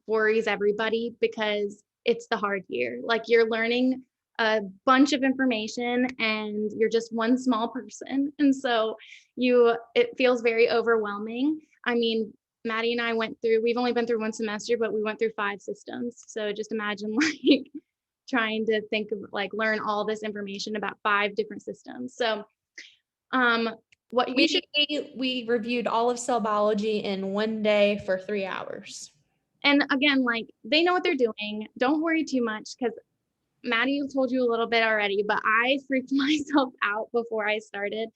worries everybody, because it's the hard year. Like, you're learning a bunch of information and you're just one small person. And so it feels very overwhelming. I mean, Maddie and I we've only been through 1 semester, but we went through 5 systems. So just imagine like trying to think of like learn all this information about 5 different systems. So we reviewed all of cell biology in 1 day for 3 hours. And again, like, they know what they're doing. Don't worry too much, because Maddie told you a little bit already, but I freaked myself out before I started,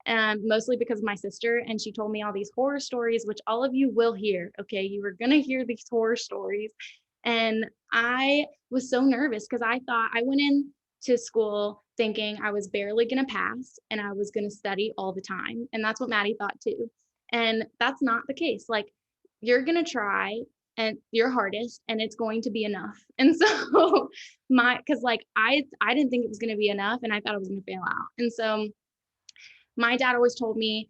mostly because of my sister, and she told me all these horror stories, which all of you will hear. Okay, you are gonna hear these horror stories. And I was so nervous, because I thought I went into school thinking I was barely gonna pass and I was gonna study all the time. And that's what Maddie thought too. And that's not the case. Like, you're gonna try and your hardest, and it's going to be enough. And so because like I didn't think it was gonna be enough, and I thought I was gonna fail out. And so my dad always told me,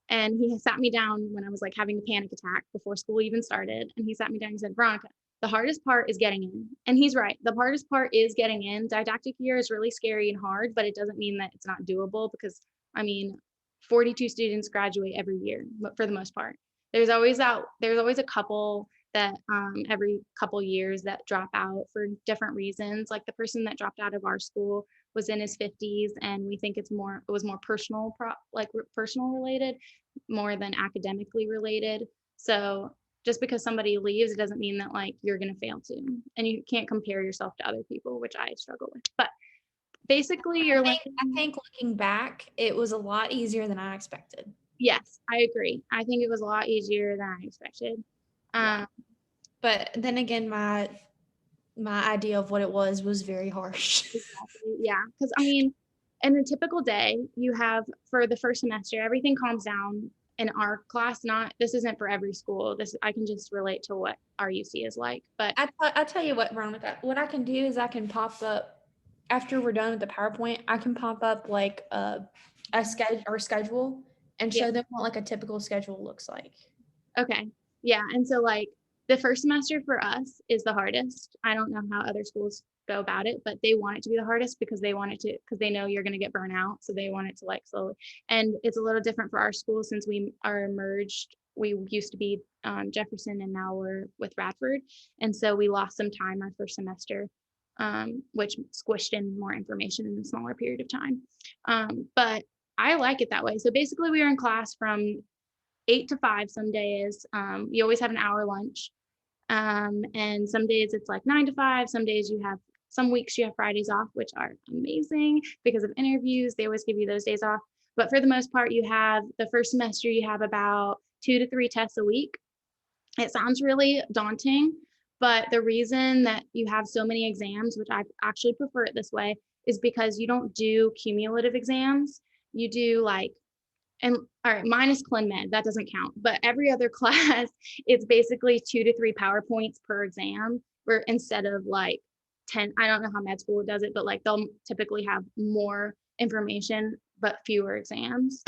and he sat me down when I was like having a panic attack before school even started, and he sat me down and said, Veronica, The hardest part is getting in. And he's right. The hardest part is getting in. Didactic year is really scary and hard, but it doesn't mean that it's not doable because, I mean, 42 students graduate every year for the most part. There's always a couple that every couple years that drop out for different reasons. Like the person that dropped out of our school was in his 50s, and we think it was more personal related more than academically related. So just because somebody leaves, it doesn't mean that like you're going to fail too. And you can't compare yourself to other people, which I struggle with. But basically I think looking back, it was a lot easier than I expected. Yes, I agree. I think it was a lot easier than I expected. Yeah. But then again, my idea of what it was very harsh. Exactly. Yeah, because I mean, in a typical day, you have for the first semester, everything calms down. In our class, this isn't for every school. I can just relate to what our UC is like. But I tell you what, Veronica, what I can do is I can pop up after we're done with the PowerPoint. I can pop up like a schedule and show them what like a typical schedule looks like. Okay. Yeah. And so like the first semester for us is the hardest. I don't know how other schools go about it, but they want it to be the hardest because they know you're going to get burnt out. So they want it to like slowly, and it's a little different for our school since we are merged. We used to be Jefferson and now we're with Radford. And so we lost some time our first semester, which squished in more information in a smaller period of time. But I like it that way. So basically we were in class from 8 to 5 some days. You always have an hour lunch. And some days it's like 9 to 5. Some weeks you have Fridays off, which are amazing because of interviews. They always give you those days off. But for the most part, the first semester, you have about 2 to 3 tests a week. It sounds really daunting, but the reason that you have so many exams, which I actually prefer it this way, is because you don't do cumulative exams. You do and all right, minus Clin Med, that doesn't count. But every other class, it's basically 2 to 3 PowerPoints per exam, where instead of like 10, I don't know how med school does it, but like they'll typically have more information, but fewer exams.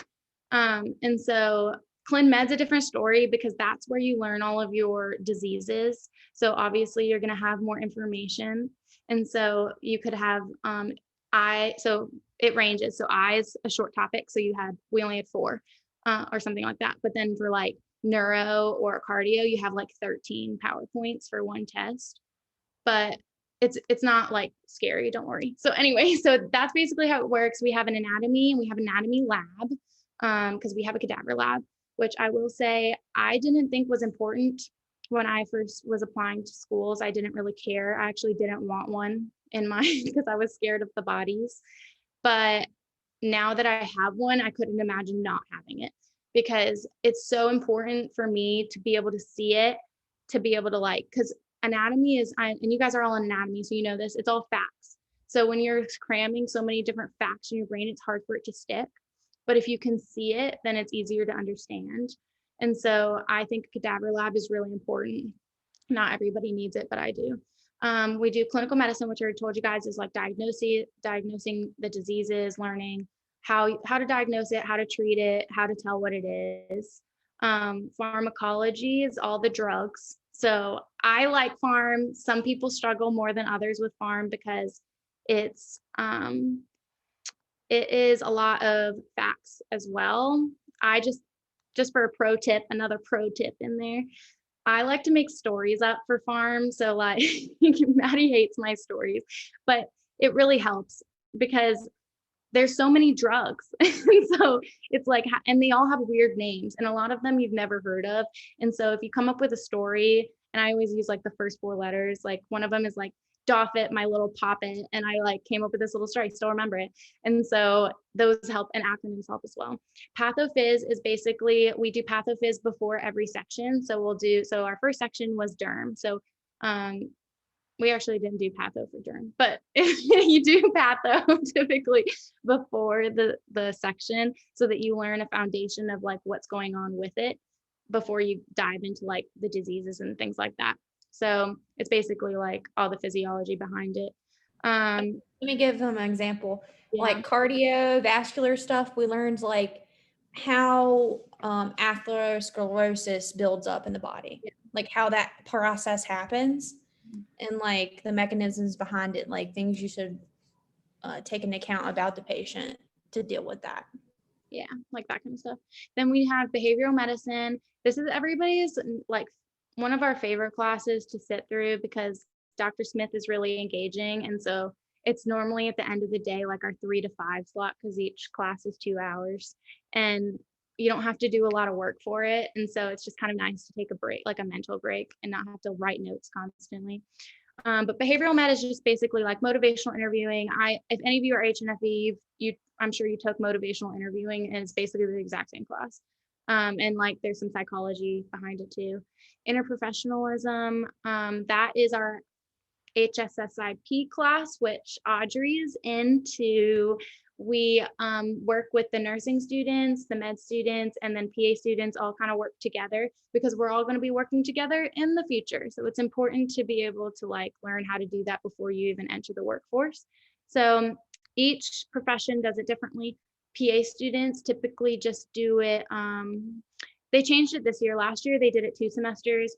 And so Clin Med's a different story because that's where you learn all of your diseases. So obviously you're going to have more information. And so you could have so it ranges. So eye is a short topic. So we only had 4 or something like that. But then for like neuro or cardio, you have like 13 PowerPoints for one test. But it's not like scary, don't worry. So anyway, so that's basically how it works. We have an anatomy and we have an anatomy lab because we have a cadaver lab, which I will say I didn't think was important when I first was applying to schools. I didn't really care. I actually didn't want one in mine because I was scared of the bodies. But now that I have one, I couldn't imagine not having it because it's so important for me to be able to see it, to be able to because anatomy and you guys are all in anatomy, so you know this, it's all facts. So when you're cramming so many different facts in your brain, it's hard for it to stick. But if you can see it, then it's easier to understand. And so I think cadaver lab is really important. Not everybody needs it, but I do. We do clinical medicine, which I told you guys is like diagnosing the diseases, learning how to diagnose it, how to treat it, how to tell what it is. Pharmacology is all the drugs. So I like pharm. Some people struggle more than others with pharm because it is a lot of facts as well. I just for a pro tip, another pro tip in there, I like to make stories up for pharm. So like Maddie hates my stories, but it really helps because there's so many drugs. And so it's like, and they all have weird names and a lot of them you've never heard of. And so if you come up with a story, and I always use like the first 4 letters, like one of them is like Doffit, my little poppet. And I like came up with this little story, I still remember it. And so those help, and acronyms help as well. Pathophys is basically, we do pathophys before every section. So our first section was derm. So we actually didn't do patho for derm, but you do patho typically before the section so that you learn a foundation of like what's going on with it before you dive into like the diseases and things like that. So it's basically like all the physiology behind it. Let me give them an example. Yeah. Like cardiovascular stuff, we learned like how atherosclerosis builds up in the body. Yeah. like how that process happens and like the mechanisms behind it, like things you should take into account about the patient to deal with that. Yeah, like that kind of stuff. Then we have behavioral medicine. This is everybody's like one of our favorite classes to sit through because Dr. Smith is really engaging. And so it's normally at the end of the day, like our 3 to 5 slot, because each class is 2 hours and you don't have to do a lot of work for it. And so it's just kind of nice to take a break, like a mental break, and not have to write notes constantly. But behavioral med is just basically like motivational interviewing. If any of you are HNFE, I'm sure you took motivational interviewing, and it's basically the exact same class. And like there's some psychology behind it too. Interprofessionalism, that is our HSSIP class, which Audrey is into. We work with the nursing students, the med students, and then PA students all kind of work together because we're all going to be working together in the future. So it's important to be able to like learn how to do that before you even enter the workforce. So each profession does it differently. PA students typically just do it. They changed it this year. Last year, they did it 2 semesters.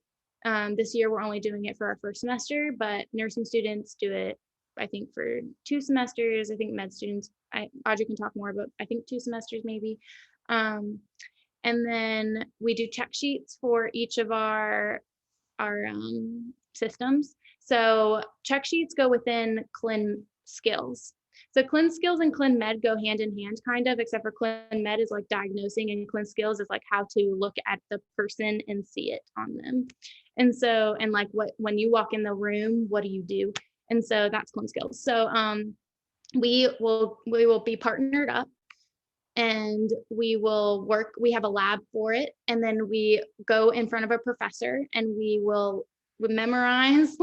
This year, we're only doing it for our first semester, but nursing students do it, I think, for 2 semesters. I think med students, Audrey can talk more, but I think 2 semesters maybe. And then we do check sheets for each of our systems. So check sheets go within Clin skills. So Clin skills and Clin med go hand in hand kind of, except for Clin med is like diagnosing and Clin skills is like how to look at the person and see it on them. And so, and like when you walk in the room, what do you do? And so that's Clin skills. So we will be partnered up and we will work, we have a lab for it. And then we go in front of a professor and we memorize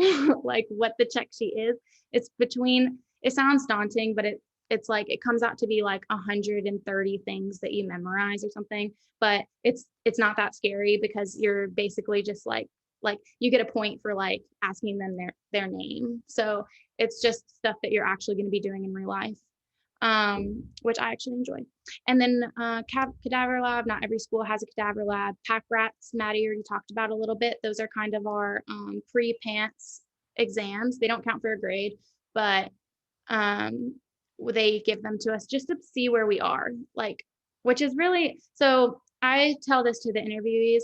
like what the check sheet is. It's between, it sounds daunting, but it's like, it comes out to be like 130 things that you memorize or something, but it's not that scary because you're basically just like you get a point for like asking them their name. So it's just stuff that you're actually going to be doing in real life, which I actually enjoy. And then cadaver lab, not every school has a cadaver lab. Pack rats, Maddie already talked about a little bit. Those are kind of our pre-PANCE exams. They don't count for a grade, but they give them to us just to see where we are, like, which is really, so I tell this to the interviewees,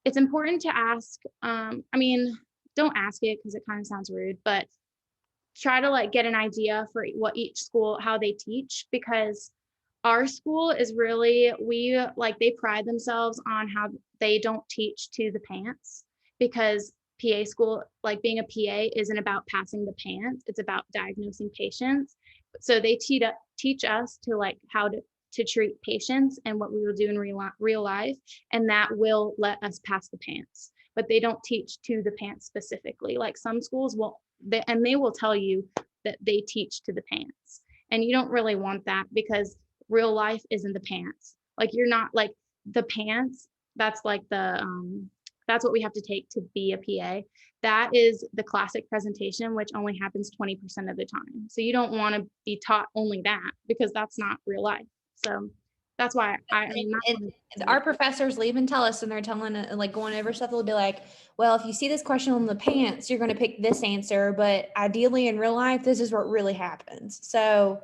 it's important to ask, I mean, don't ask it because it kind of sounds rude, but try to like get an idea for what each school, how they teach, because our school is really, they pride themselves on how they don't teach to the pants, because PA school, like being a PA isn't about passing the pants, it's about diagnosing patients. So they teach us to like how to treat patients and what we will do in real life, and that will let us pass the pants. But they don't teach to the pants specifically. Like some schools will, they will tell you that they teach to the pants, and you don't really want that because real life isn't the pants. Like you're not like the pants, that's like that's what we have to take to be a PA. That is the classic presentation, which only happens 20% of the time. So you don't want to be taught only that because that's not real life. So that's why our professors leave and tell us, and they're telling like going over stuff, they'll be like, well, if you see this question on the pants, you're going to pick this answer, but ideally in real life, this is what really happens. So,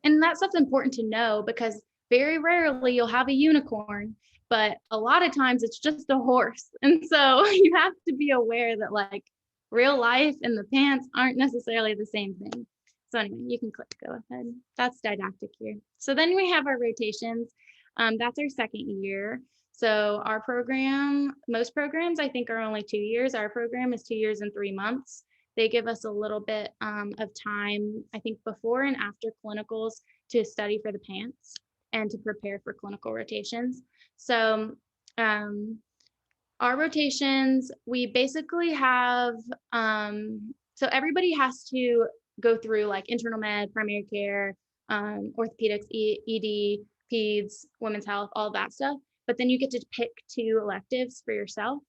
and that stuff's important to know because very rarely you'll have a unicorn, but a lot of times it's just a horse. And so you have to be aware that like real life and the pants aren't necessarily the same thing. So anyway, you can click go ahead. That's didactic here. So then we have our rotations. That's our second year. So our program, most programs I think are only 2 years. Our program is 2 years and 3 months. They give us a little bit of time, I think before and after clinicals, to study for the PANCE and to prepare for clinical rotations. So our rotations, we basically have, so everybody has to go through like internal med, primary care, orthopedics, ED, peds, women's health, all that stuff. But then you get to pick 2 electives for yourself.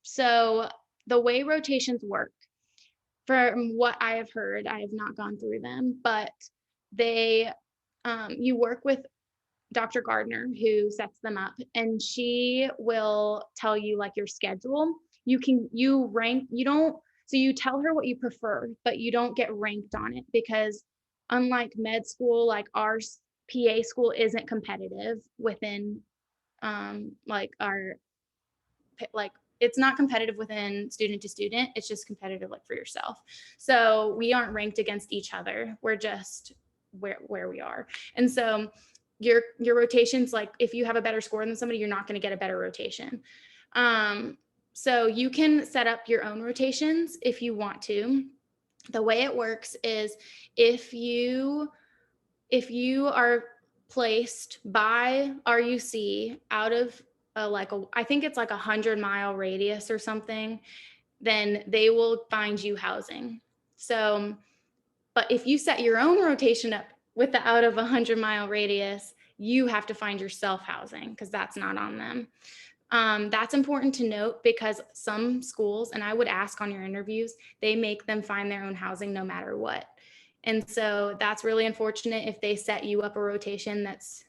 So the way rotations work, from what I have heard, I have not gone through them, but they, you work with Dr. Gardner who sets them up, and she will tell you like your schedule. You tell her what you prefer, but you don't get ranked on it, because unlike med school, like our PA school isn't competitive within like our like it's not competitive within student to student, it's just competitive like for yourself. So we aren't ranked against each other, we're just where we are. And so your rotations, like if you have a better score than somebody, you're not going to get a better rotation. So you can set up your own rotations if you want to. The way it works is if you are placed by RUC out of I think it's like 100-mile radius or something, then they will find you housing. So, but if you set your own rotation up with the out of 100-mile radius, you have to find yourself housing, because that's not on them. That's important to note, because some schools, and I would ask on your interviews, they make them find their own housing no matter what. And so that's really unfortunate if they set you up a rotation that's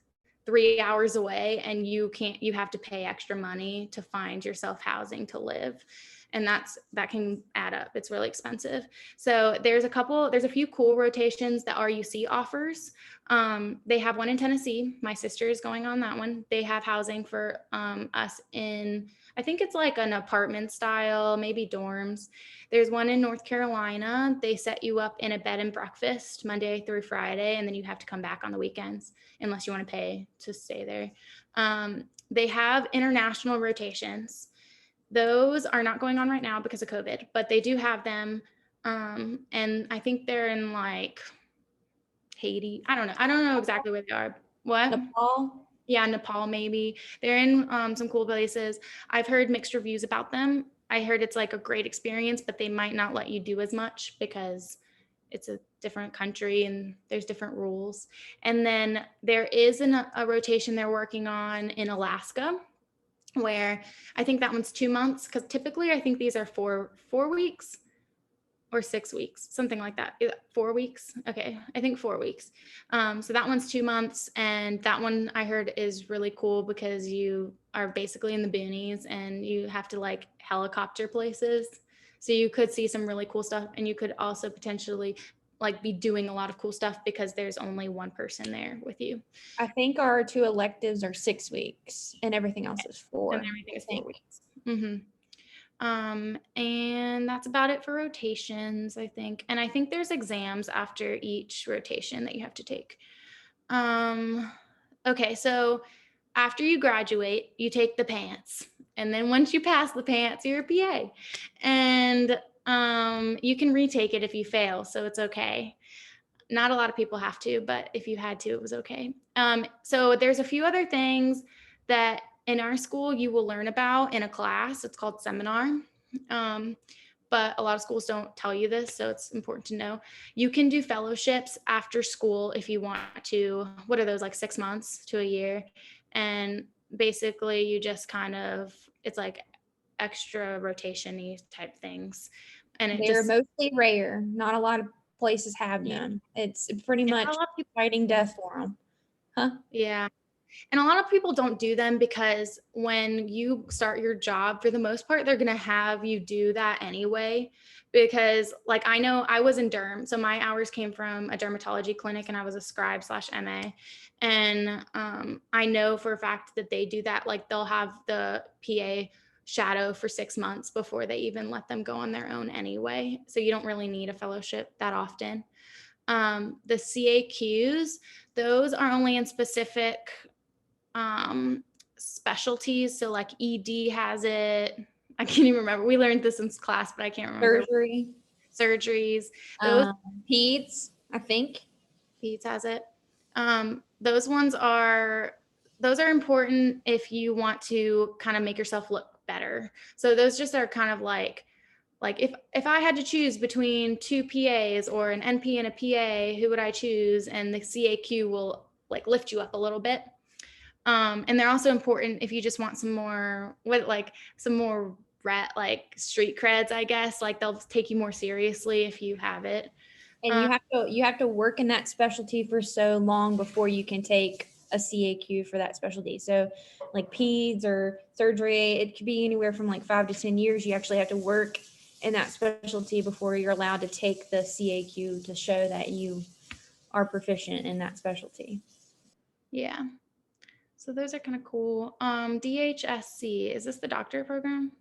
3 hours away and you have to pay extra money to find yourself housing to live. And that can add up. It's really expensive. So there's a few cool rotations that RUC offers. They have one in Tennessee. My sister is going on that one. They have housing for us in, I think it's like an apartment style, maybe dorms. There's one in North Carolina. They set you up in a bed and breakfast Monday through Friday, and then you have to come back on the weekends unless you want to pay to stay there. They have international rotations. Those are not going on right now because of COVID, but they do have them. And I think they're in like Haiti. I don't know exactly where they are. What? Nepal. Yeah, Nepal maybe. They're in some cool places. I've heard mixed reviews about them. I heard it's like a great experience, but they might not let you do as much because it's a different country and there's different rules. And then there is a rotation they're working on in Alaska, where I think that one's 2 months, because typically I think these are 4 weeks or 6 weeks, something like that. 4 weeks. Okay. I think 4 weeks. So that one's 2 months. And that one I heard is really cool because you are basically in the boonies and you have to like helicopter places. So you could see some really cool stuff, and you could also potentially like be doing a lot of cool stuff because there's only one person there with you. I think our 2 electives are 6 weeks and everything else is 4. And everything is 4 weeks. Mm-hmm. And that's about it for rotations, I think. And I think there's exams after each rotation that you have to take. Okay, so after you graduate, you take the PANCE. And then once you pass the PANCE, you're a PA. And you can retake it if you fail, so it's okay. Not a lot of people have to, but if you had to, it was okay. So there's a few other things that in our school you will learn about in a class. It's called seminar. But a lot of schools don't tell you this, so it's important to know. You can do fellowships after school if you want to. What are those, like 6 months to a year? And basically you just kind of, it's like extra rotation-y type things. And they're mostly rare. Not a lot of places have them. It's pretty much fighting death for them. Huh? Yeah. And a lot of people don't do them because when you start your job, for the most part, they're going to have you do that anyway. Because like, I know I was in derm, so my hours came from a dermatology clinic and I was a scribe/MA. And I know for a fact that they do that. Like they'll have the PA shadow for 6 months before they even let them go on their own anyway. So you don't really need a fellowship that often. The CAQs, those are only in specific specialties. So like ED has it. I can't even remember. We learned this in class, but I can't remember. Surgeries. Those Peds, I think. Peds has it. Those are important if you want to kind of make yourself look better. So those just are kind of like if I had to choose between 2 PAs or an NP and a PA, who would I choose? And the CAQ will like lift you up a little bit. And they're also important if you just want some more street creds, I guess. Like they'll take you more seriously if you have it. And you have to work in that specialty for so long before you can take a CAQ for that specialty. So like peds or surgery, it could be anywhere from like 5 to 10 years. You actually have to work in that specialty before you're allowed to take the CAQ to show that you are proficient in that specialty. Yeah. So those are kind of cool. DHSC, is this the doctorate program?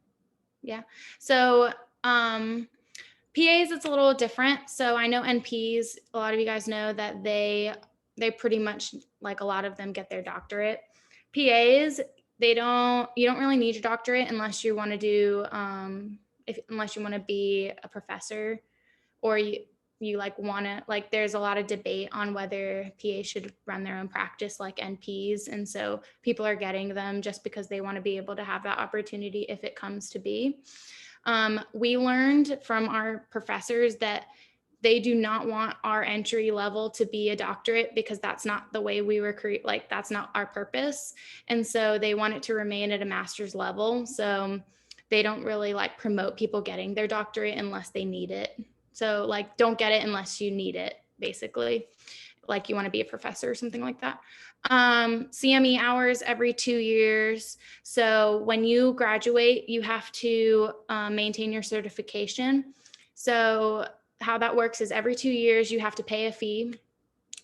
Yeah. So PAs, it's a little different. So I know NPs, a lot of you guys know that they pretty much, like a lot of them, get their doctorate. PAs, you don't really need your doctorate unless you want to do unless you want to be a professor, or you like want to, like, there's a lot of debate on whether PAs should run their own practice like NPs. And so people are getting them just because they want to be able to have that opportunity if it comes to be. We learned from our professors that they do not want our entry level to be a doctorate, because that's not the way we were like, that's not our purpose. And so they want it to remain at a master's level. So they don't really like promote people getting their doctorate unless they need it. So like, don't get it unless you need it, basically. Like you want to be a professor or something like that. CME hours every 2 years. So when you graduate, you have to maintain your certification. So how that works is every 2 years you have to pay a fee,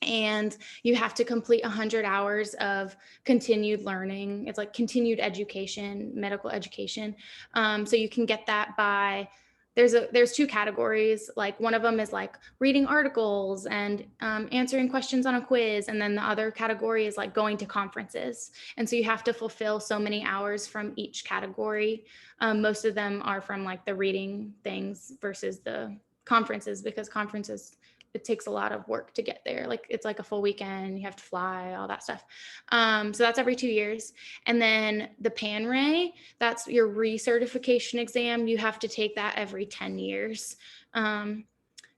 and you have to complete 100 hours of continued learning. It's like continued education, medical education. So you can get that by, there's 2 categories. Like one of them is like reading articles and answering questions on a quiz. And then the other category is like going to conferences. And so you have to fulfill so many hours from each category. Most of them are from like the reading things versus the conferences, because conferences, it takes a lot of work to get there. Like it's like a full weekend, you have to fly, all that stuff. So that's every 2 years. And then the PANRE, that's your recertification exam. You have to take that every 10 years.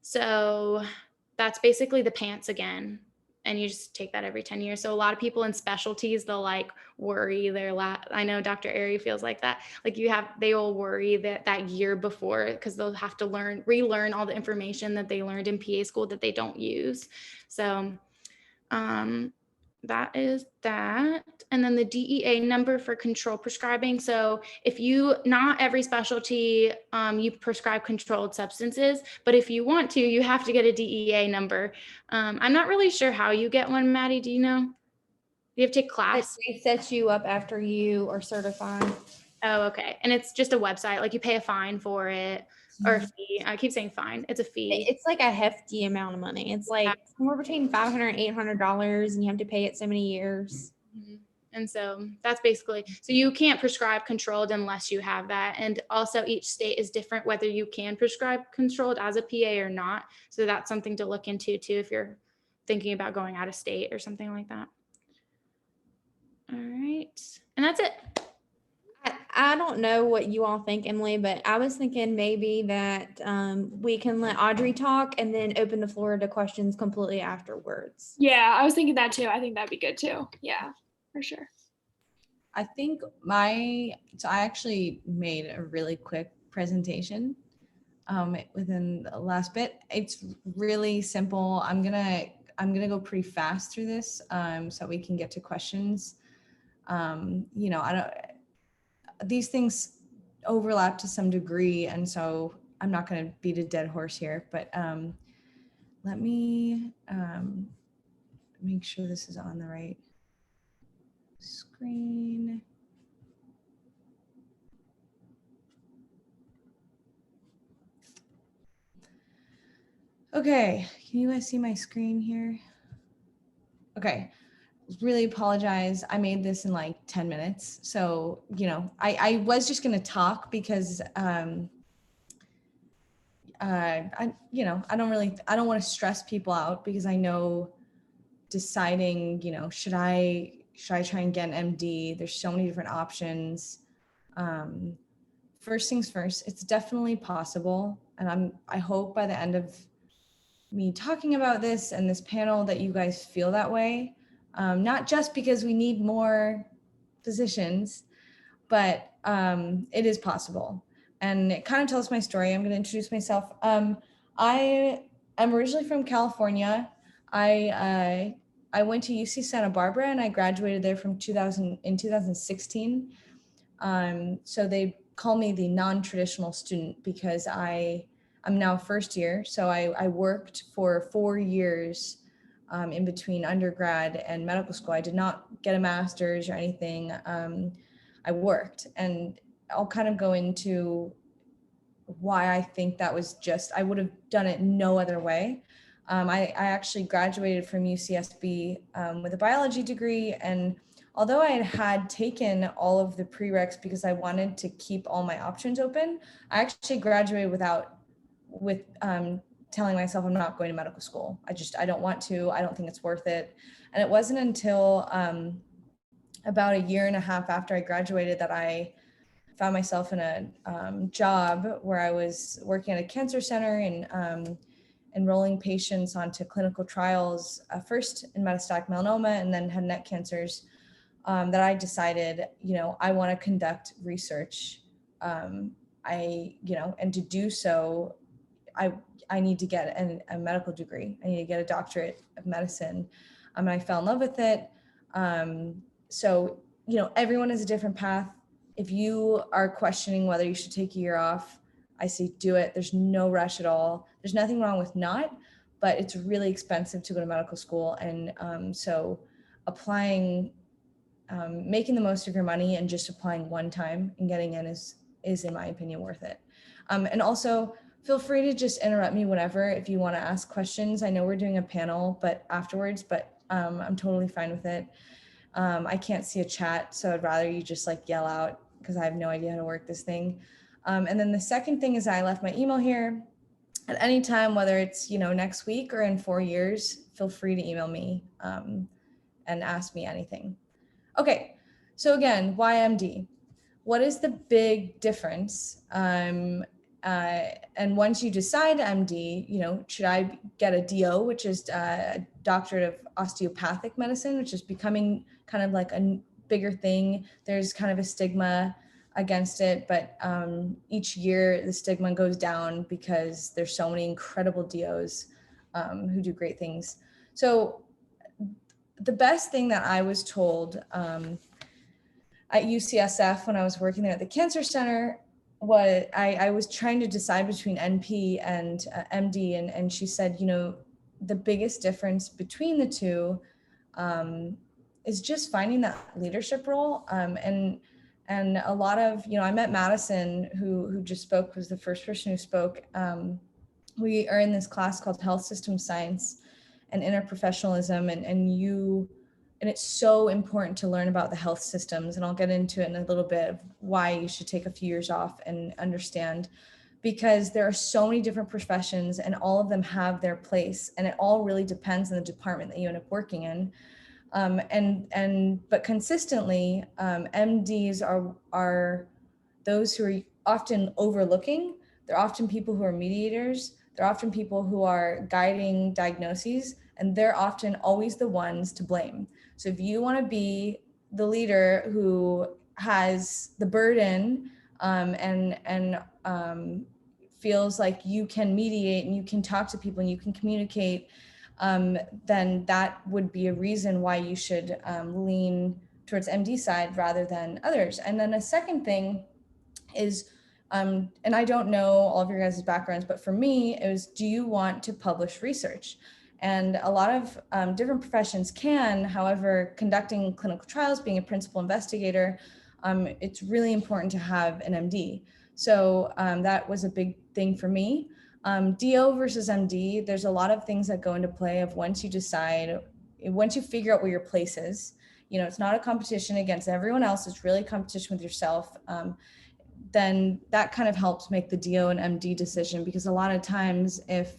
So that's basically the PANCE again. And you just take that every 10 years. So a lot of people in specialties, they'll like worry I know Dr. Airy feels like that. Like they will worry that year before, because they'll have to relearn all the information that they learned in PA school that they don't use. So that is that. And then the DEA number for control prescribing. So not every specialty, you prescribe controlled substances, but if you want to, you have to get a DEA number. I'm not really sure how you get one, Maddie. Do you know? Do you have to take class? They set you up after you are certified. Oh, okay. And it's just a website, like you pay a fine for it, or a fee. I keep saying fine. It's a fee. It's like a hefty amount of money. It's like somewhere between $500 and $800, and you have to pay it so many years. Mm-hmm. And so that's basically, so you can't prescribe controlled unless you have that. And also each state is different whether you can prescribe controlled as a PA or not. So that's something to look into too if you're thinking about going out of state or something like that. All right. And that's it. I don't know what you all think, Emily, but I was thinking maybe that we can let Audrey talk and then open the floor to questions completely afterwards. Yeah, I was thinking that too. I think that'd be good too. Yeah, for sure. I think I actually made a really quick presentation within the last bit. It's really simple. I'm gonna go pretty fast through this so we can get to questions. These things overlap to some degree, and so I'm not going to beat a dead horse here, but let me make sure this is on the right screen. Okay, can you guys see my screen here? Okay. Really apologize. I made this in like 10 minutes. So, I was just going to talk because, I don't want to stress people out, because I know deciding, should I try and get an MD? There's so many different options. First things first, it's definitely possible. And I hope by the end of me talking about this and this panel that you guys feel that way. Not just because we need more physicians, but it is possible. And it kind of tells my story. I'm going to introduce myself. I am originally from California. I I went to UC Santa Barbara and I graduated there from 2016. So they call me the non-traditional student because I'm now first year. So I worked for 4 years in between undergrad and medical school. I did not get a master's or anything. I worked, and I'll kind of go into why I think that was just, I would have done it no other way. I actually graduated from UCSB with a biology degree, and although I had taken all of the prereqs because I wanted to keep all my options open, I actually graduated with telling myself I'm not going to medical school. I don't want to. I don't think it's worth it. And it wasn't until about a year and a half after I graduated that I found myself in a job where I was working at a cancer center and enrolling patients onto clinical trials, first in metastatic melanoma and then head and neck cancers, that I decided, I want to conduct research. And to do so, I need to get a medical degree. I need to get a doctorate of medicine. And I fell in love with it. So, everyone has a different path. If you are questioning whether you should take a year off, I say do it. There's no rush at all. There's nothing wrong with not, but it's really expensive to go to medical school. And so applying, making the most of your money and just applying one time and getting in is in my opinion, worth it. And also feel free to just interrupt me whenever, if you want to ask questions. I know we're doing a panel, but afterwards, I'm totally fine with it. I can't see a chat, so I'd rather you just yell out because I have no idea how to work this thing. And then the second thing is I left my email here. At any time, whether it's next week or in 4 years, feel free to email me and ask me anything. Okay, so again, why MD? What is the big difference? And once you decide MD, should I get a DO, which is a doctorate of osteopathic medicine, which is becoming kind of like a bigger thing. There's kind of a stigma against it, but each year the stigma goes down because there's so many incredible DOs who do great things. So the best thing that I was told at UCSF when I was working there at the cancer center, I was trying to decide between NP and MD, and she said, the biggest difference between the two is just finding that leadership role. And a lot of, I met Madison, who just spoke, was the first person who spoke. We are in this class called Health System Science and Interprofessionalism, and it's so important to learn about the health systems. And I'll get into it in a little bit of why you should take a few years off and understand, because there are so many different professions and all of them have their place. And it all really depends on the department that you end up working in. But consistently, MDs are those who are often overlooking. They're often people who are mediators. They're often people who are guiding diagnoses, and they're often always the ones to blame. So if you want to be the leader who has the burden and feels like you can mediate and you can talk to people and you can communicate, then that would be a reason why you should lean towards MD side rather than others. And then a second thing is, and I don't know all of your guys' backgrounds, but for me, it was, do you want to publish research? And a lot of different professions can, however, conducting clinical trials, being a principal investigator, it's really important to have an MD. So that was a big thing for me. DO versus MD, there's a lot of things that go into play of once you figure out where your place is, it's not a competition against everyone else, it's really a competition with yourself. Then that kind of helps make the DO and MD decision, because a lot of times if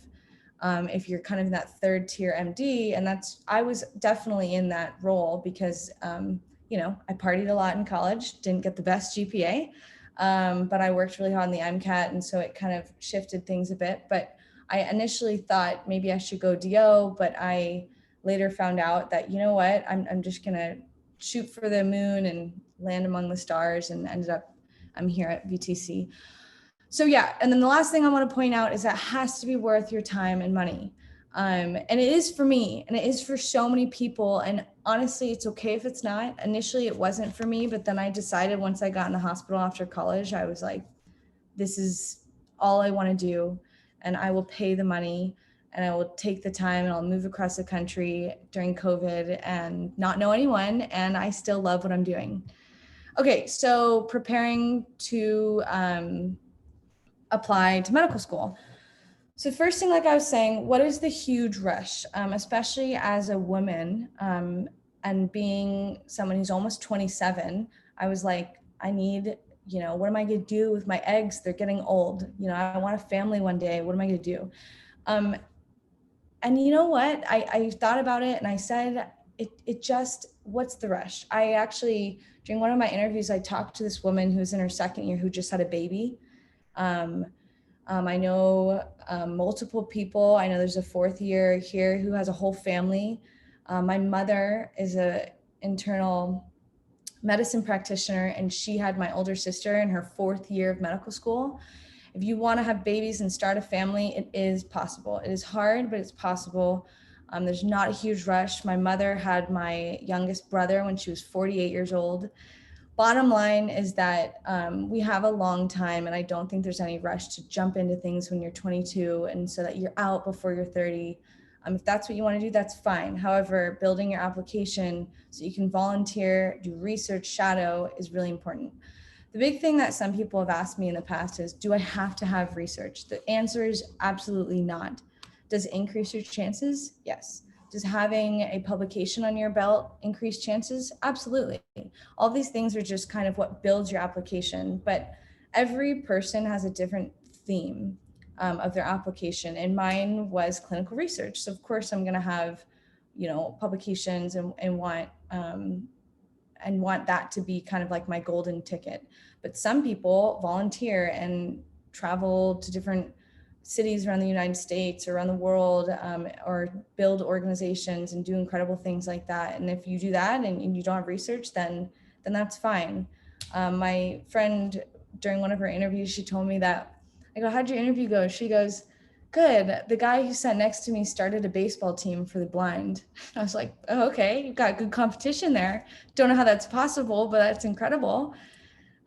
you're kind of in that third tier MD, and I was definitely in that role because, I partied a lot in college, didn't get the best GPA, but I worked really hard on the MCAT. And so it kind of shifted things a bit, but I initially thought maybe I should go DO, but I later found out that, I'm just going to shoot for the moon and land among the stars, and ended up, I'm here at VTC. So yeah, and then the last thing I want to point out is that it has to be worth your time and money. And it is for me, and it is for so many people. And honestly, it's okay if it's not. Initially, it wasn't for me, but then I decided once I got in the hospital after college, I was like, this is all I want to do, and I will pay the money, and I will take the time, and I'll move across the country during COVID and not know anyone, and I still love what I'm doing. Okay, so preparing to apply to medical school. So first thing, like I was saying, what is the huge rush, especially as a woman, and being someone who's almost 27, I was like, I need, what am I going to do with my eggs? They're getting old. I want a family one day. What am I going to do? And you know what? I thought about it and I said, it just, what's the rush? I actually, during one of my interviews, I talked to this woman who's in her second year who just had a baby. I know multiple people. I know there's a fourth year here who has a whole family. My mother is a internal medicine practitioner, and she had my older sister in her fourth year of medical school. If you want to have babies and start a family, it is possible. It is hard, but it's possible. There's not a huge rush. My mother had my youngest brother when she was 48 years old. Bottom line is that we have a long time, and I don't think there's any rush to jump into things when you're 22 and so that you're out before you're 30. If that's what you want to do, that's fine. However, building your application so you can volunteer, do research, shadow is really important. The big thing that some people have asked me in the past is, do I have to have research? The answer is absolutely not. Does it increase your chances? Yes. Does having a publication on your belt increase chances? Absolutely. All these things are just kind of what builds your application, but every person has a different theme of their application, and mine was clinical research. So of course I'm going to have, publications and want that to be kind of like my golden ticket. But some people volunteer and travel to different cities around the United States or around the world, or build organizations and do incredible things like that. And if you do that and you don't have research, then that's fine. My friend, during one of her interviews, she told me that, I go, how'd your interview go? She goes, good. The guy who sat next to me started a baseball team for the blind. I was like, oh, okay, you've got good competition there. Don't know how that's possible, but that's incredible.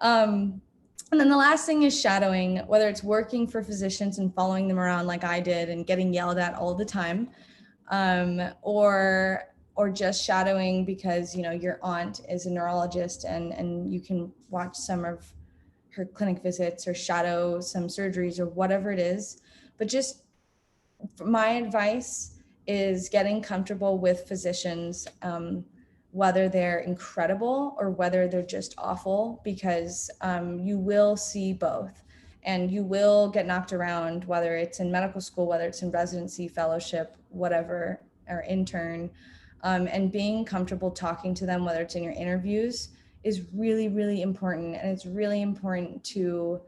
And then the last thing is shadowing, whether it's working for physicians and following them around like I did and getting yelled at all the time, or just shadowing because, your aunt is a neurologist and you can watch some of her clinic visits or shadow some surgeries or whatever it is. But just my advice is getting comfortable with physicians, whether they're incredible or whether they're just awful, because you will see both and you will get knocked around, whether it's in medical school, whether it's in residency, fellowship, whatever, or intern. And being comfortable talking to them, whether it's in your interviews, is really, really important. And it's really important to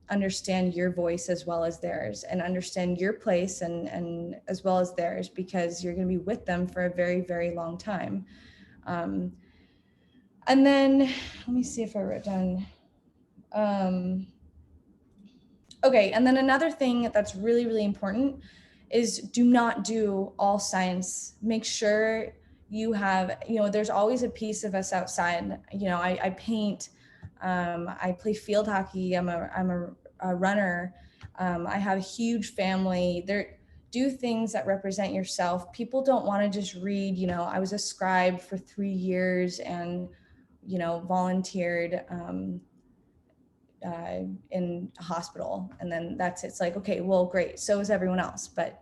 understand your voice as well as theirs, and understand your place and as well as theirs, because you're going to be with them for a very, very long time. And then let me see if I wrote down. Okay, and then another thing that's really, really important is do not do all science. Make sure you have, there's always a piece of us outside. I paint, I play field hockey. I'm a runner. I have a huge family. Do things that represent yourself. People don't want to just read, I was a scribe for 3 years and, volunteered in a hospital. And then that's it. It's like, okay, well, great. So is everyone else. But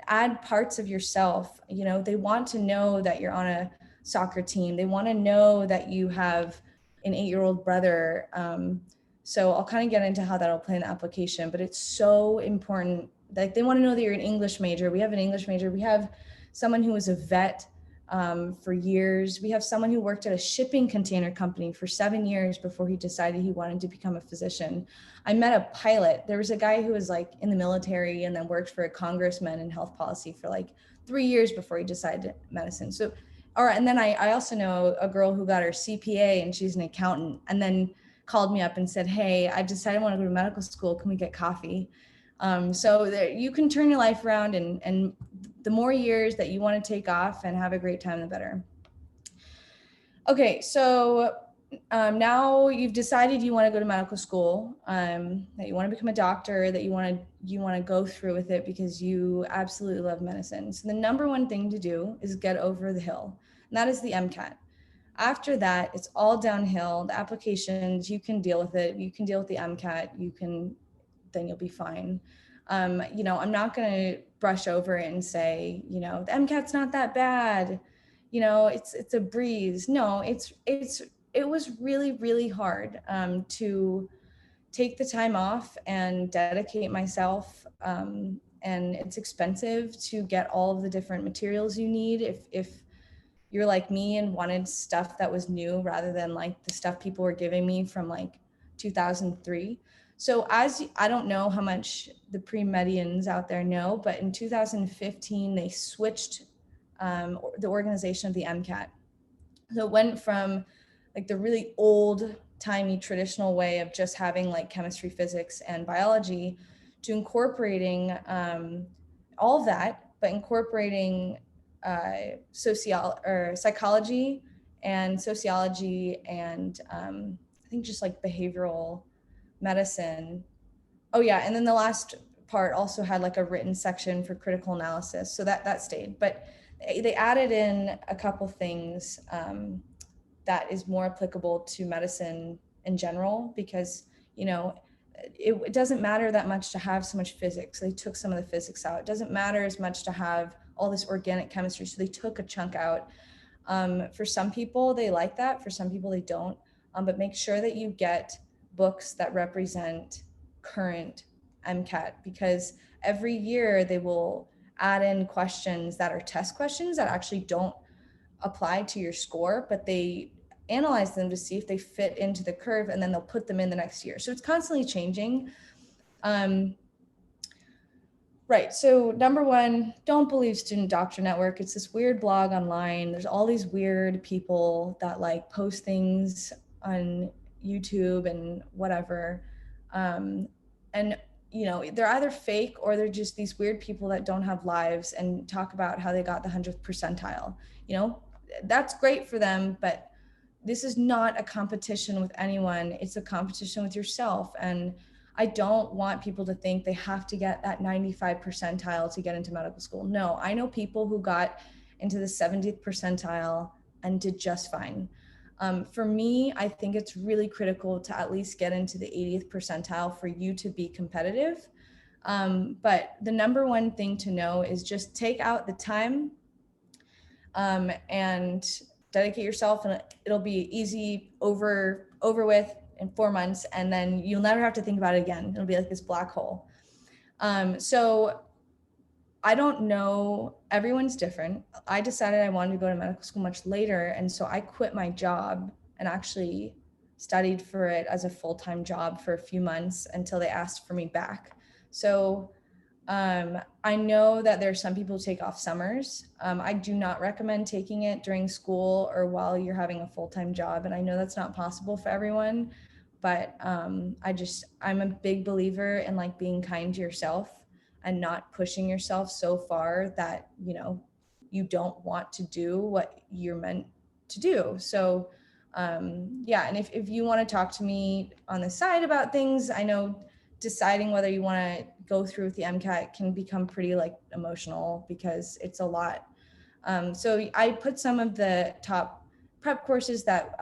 add parts of yourself. They want to know that you're on a soccer team. They want to know that you have an 8-year-old brother. So I'll kind of get into how that'll play in the application, but it's so important. Like, they want to know that you're an English major. We have an English major. We have someone who was a vet for years. We have someone who worked at a shipping container company for 7 years before he decided he wanted to become a physician. I met a pilot. There was a guy who was like in the military and then worked for a congressman in health policy for like 3 years before he decided medicine. So, and then I also know a girl who got her CPA and she's an accountant, and then called me up and said, hey, I decided I want to go to medical school. Can we get coffee? So there, you can turn your life around, and the more years that you want to take off and have a great time, the better. Okay, so now you've decided you want to go to medical school, that you want to become a doctor, that you want to go through with it because you absolutely love medicine. So the number one thing to do is get over the hill, and that is the MCAT. After that, it's all downhill. The applications, you can deal with it. You can deal with the MCAT. Then you'll be fine. You know, I'm not going to brush over it and say, you know, the MCAT's not that bad. You know, it's a breeze. No, it was really, really hard to take the time off and dedicate myself. And it's expensive to get all of the different materials you need. If you're like me and wanted stuff that was new rather than like the stuff people were giving me from like 2003. So I don't know how much the pre-medians out there know, but in 2015, they switched the organization of the MCAT. So it went from like the really old timey traditional way of just having like chemistry, physics, and biology to incorporating all of that, but incorporating psychology and sociology and I think just like behavioral medicine. Oh yeah, and then the last part also had like a written section for critical analysis, so that stayed. But they added in a couple things that is more applicable to medicine in general, because you know it doesn't matter that much to have so much physics. They took some of the physics out. It doesn't matter as much to have all this organic chemistry, so they took a chunk out. For some people they like that, for some people they don't, but make sure that you get books that represent current MCAT, because every year they will add in questions that are test questions that actually don't apply to your score, but they analyze them to see if they fit into the curve, and then they'll put them in the next year. So it's constantly changing. Right. So number one, don't believe Student Doctor Network. It's this weird blog online. There's all these weird people that like post things on YouTube and whatever. And you know, they're either fake or they're just these weird people that don't have lives and talk about how they got the 100th percentile. You know, that's great for them, but this is not a competition with anyone. It's a competition with yourself. And I don't want people to think they have to get that 95 percentile to get into medical school. No, I know people who got into the 70th percentile and did just fine. For me, I think it's really critical to at least get into the 80th percentile for you to be competitive. But the number one thing to know is just take out the time and dedicate yourself, and it'll be easy over with in 4 months, and then you'll never have to think about it again. It'll be like this black hole. So I don't know, everyone's different. I decided I wanted to go to medical school much later, and so I quit my job and actually studied for it as a full-time job for a few months until they asked for me back. So I know that there are some people who take off summers. I do not recommend taking it during school or while you're having a full-time job. And I know that's not possible for everyone, but I'm a big believer in like being kind to yourself and not pushing yourself so far that, you know, you don't want to do what you're meant to do. So yeah, and if you want to talk to me on the side about things, I know deciding whether you want to go through with the MCAT can become pretty like emotional because it's a lot. So I put some of the top prep courses that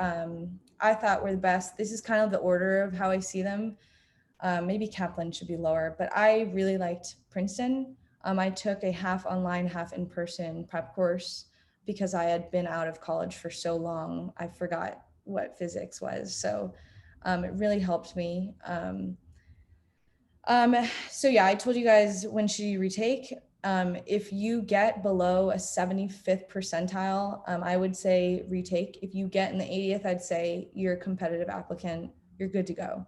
I thought were the best. This is kind of the order of how I see them. Maybe Kaplan should be lower, but I really liked Princeton. I took a half online, half in-person prep course because I had been out of college for so long. I forgot what physics was. So it really helped me. So yeah, I told you guys, when should you retake? If you get below a 75th percentile, I would say retake. If you get in the 80th, I'd say you're a competitive applicant, you're good to go.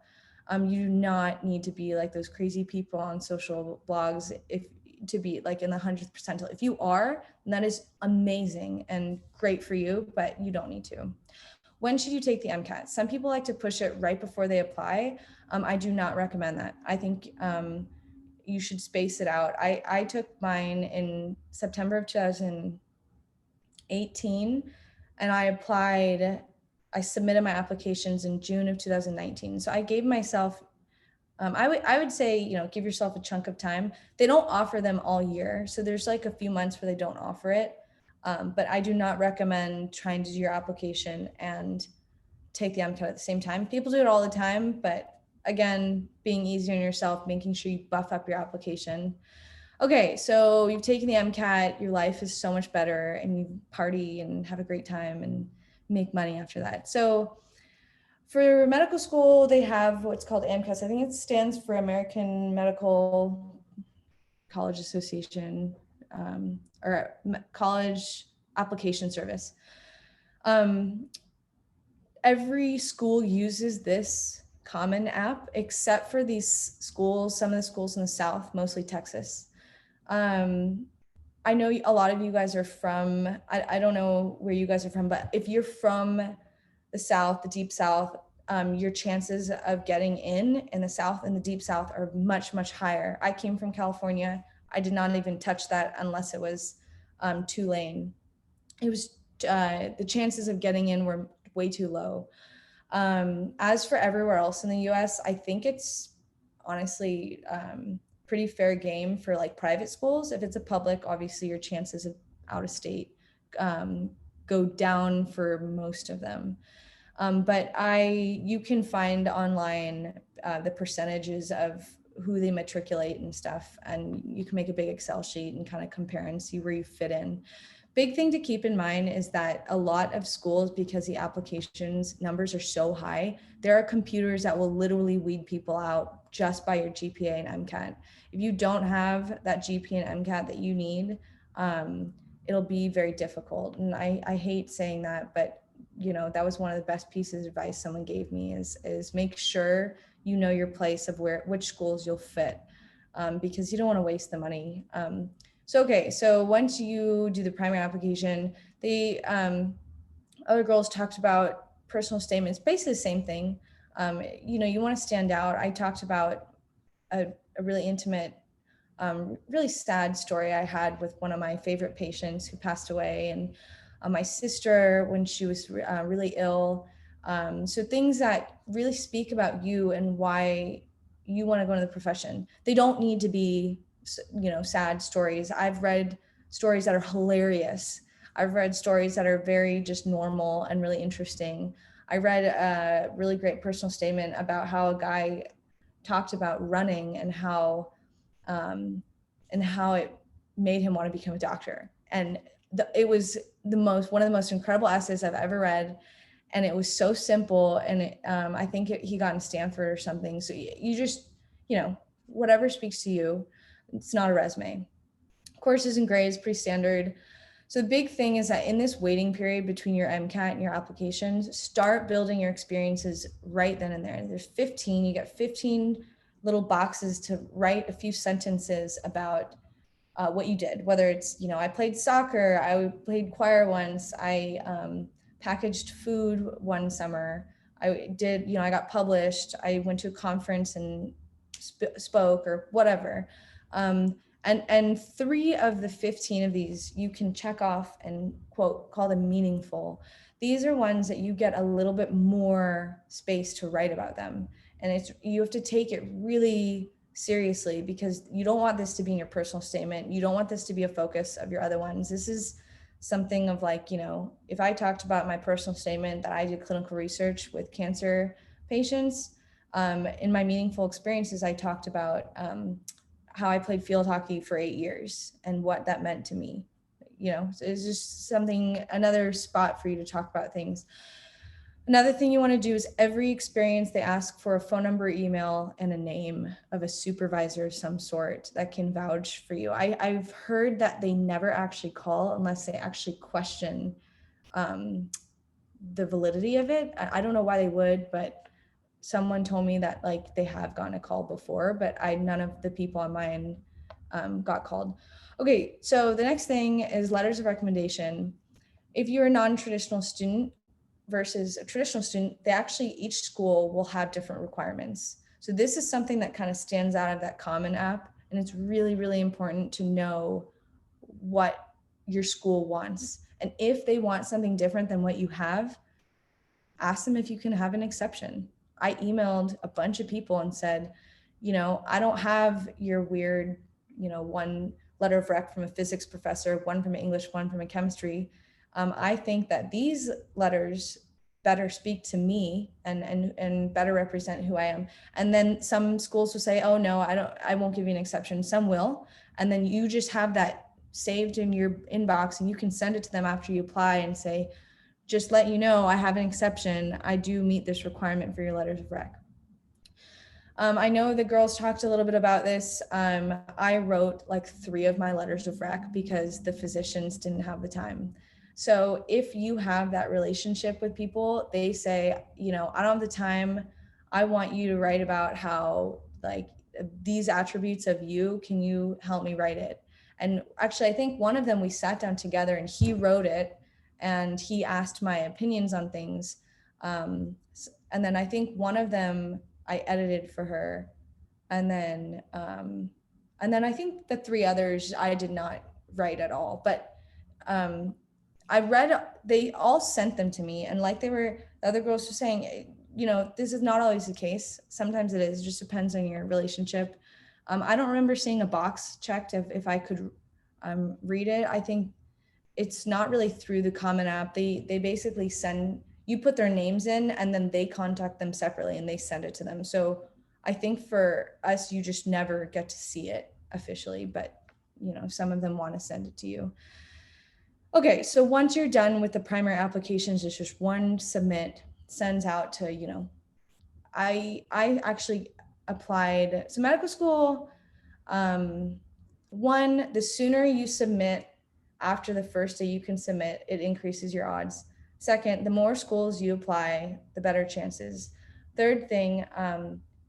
You do not need to be like those crazy people on social blogs to be like in the 100th percentile. If you are, then that is amazing and great for you, but you don't need to. When should you take the MCAT? Some people like to push it right before they apply. I do not recommend that. I think you should space it out. I took mine in September of 2018, and I submitted my applications in June of 2019. So I gave myself, I would say, you know, give yourself a chunk of time. They don't offer them all year. So there's like a few months where they don't offer it. But I do not recommend trying to do your application and take the MCAT at the same time. People do it all the time, but again, being easy on yourself, making sure you buff up your application. Okay, so you've taken the MCAT, your life is so much better, and you party and have a great time and make money after that. So for medical school, they have what's called AMCAS. I think it stands for American Medical College Association, or College Application Service. Every school uses this common app except for these schools, some of the schools in the South, mostly Texas. I know a lot of you guys are from, I don't know where you guys are from, but if you're from the South, the deep South, your chances of getting in the South and the deep South are much, much higher. I came from California. I did not even touch that unless it was two-lane. It was, the chances of getting in were way too low. As for everywhere else in the US, I think it's honestly pretty fair game for like private schools. If it's a public, obviously your chances of out of state go down for most of them. But you can find online the percentages of who they matriculate and stuff, and you can make a big Excel sheet and kind of compare and see where you fit in. Big thing to keep in mind is that a lot of schools, because the applications numbers are so high, there are computers that will literally weed people out just by your GPA and MCAT. If you don't have that GPA and MCAT that you need, it'll be very difficult. And I hate saying that, but you know, that was one of the best pieces of advice someone gave me is make sure you know your place of which schools you'll fit, because you don't want to waste the money. So once you do the primary application, the other girls talked about personal statements, basically the same thing. You know, you want to stand out. I talked about a really intimate, really sad story I had with one of my favorite patients who passed away, and my sister when she was really ill. So things that really speak about you and why you want to go into the profession. They don't need to be, you know, sad stories. I've read stories that are hilarious. I've read stories that are very just normal and really interesting. I read a really great personal statement about how a guy talked about running and how it made him want to become a doctor. And it was one of the most incredible essays I've ever read. And it was so simple. And I think he got in Stanford or something. So you just, you know, whatever speaks to you. It's not a resume. Courses and grades, pretty standard. So the big thing is that in this waiting period between your MCAT and your applications, start building your experiences right then and there. There's 15, you get 15 little boxes to write a few sentences about what you did, whether it's, you know, I played soccer, I played choir once, I packaged food one summer, I did, you know, I got published, I went to a conference and spoke or whatever. And 3 of the 15 of these you can check off and quote, call them meaningful. These are ones that you get a little bit more space to write about them. And you have to take it really seriously, because you don't want this to be in your personal statement. You don't want this to be a focus of your other ones. This is something of like, you know, if I talked about my personal statement that I did clinical research with cancer patients, in my meaningful experiences, I talked about how I played field hockey for 8 years and what that meant to me. You know, so it's just something, another spot for you to talk about things. Another thing you want to do is every experience they ask for a phone number, email, and a name of a supervisor of some sort that can vouch for you. I've heard that they never actually call unless they actually question the validity of it. I don't know why they would, but someone told me that like they have gotten a call before, but none of the people on mine got called. Okay, so the next thing is letters of recommendation. If you're a non-traditional student versus a traditional student, each school will have different requirements. So this is something that kind of stands out of that common app And it's really, really important to know what your school wants. And if they want something different than what you have, ask them if you can have an exception. I emailed a bunch of people and said, I don't have your weird, one letter of rec from a physics professor, one from English, one from a chemistry. I think that these letters better speak to me and better represent who I am. And then some schools will say, oh no, I won't give you an exception. Some will. And then you just have that saved in your inbox and you can send it to them after you apply and say, just let you know, I have an exception. I do meet this requirement for your letters of rec. I know the girls talked a little bit about this. I wrote like 3 of my letters of rec because the physicians didn't have the time. So if you have that relationship with people, they say, I don't have the time. I want you to write about how like these attributes of you, can you help me write it? And actually, I think one of them we sat down together and he wrote it and he asked my opinions on things. And then I think one of them I edited for her. And then I think the 3 others I did not write at all, but I read, they all sent them to me. And like the other girls were saying, this is not always the case. Sometimes it is, it just depends on your relationship. I don't remember seeing a box checked if I could read it. I think it's not really through the Common App. They basically you put their names in and then they contact them separately and they send it to them. So I think for us, you just never get to see it officially, but some of them want to send it to you. Okay, so once you're done with the primary applications, it's just one submit, sends out to, I actually applied, so medical school, one, the sooner you submit after the first day you can submit, it increases your odds. Second, the more schools you apply, the better chances. Third thing,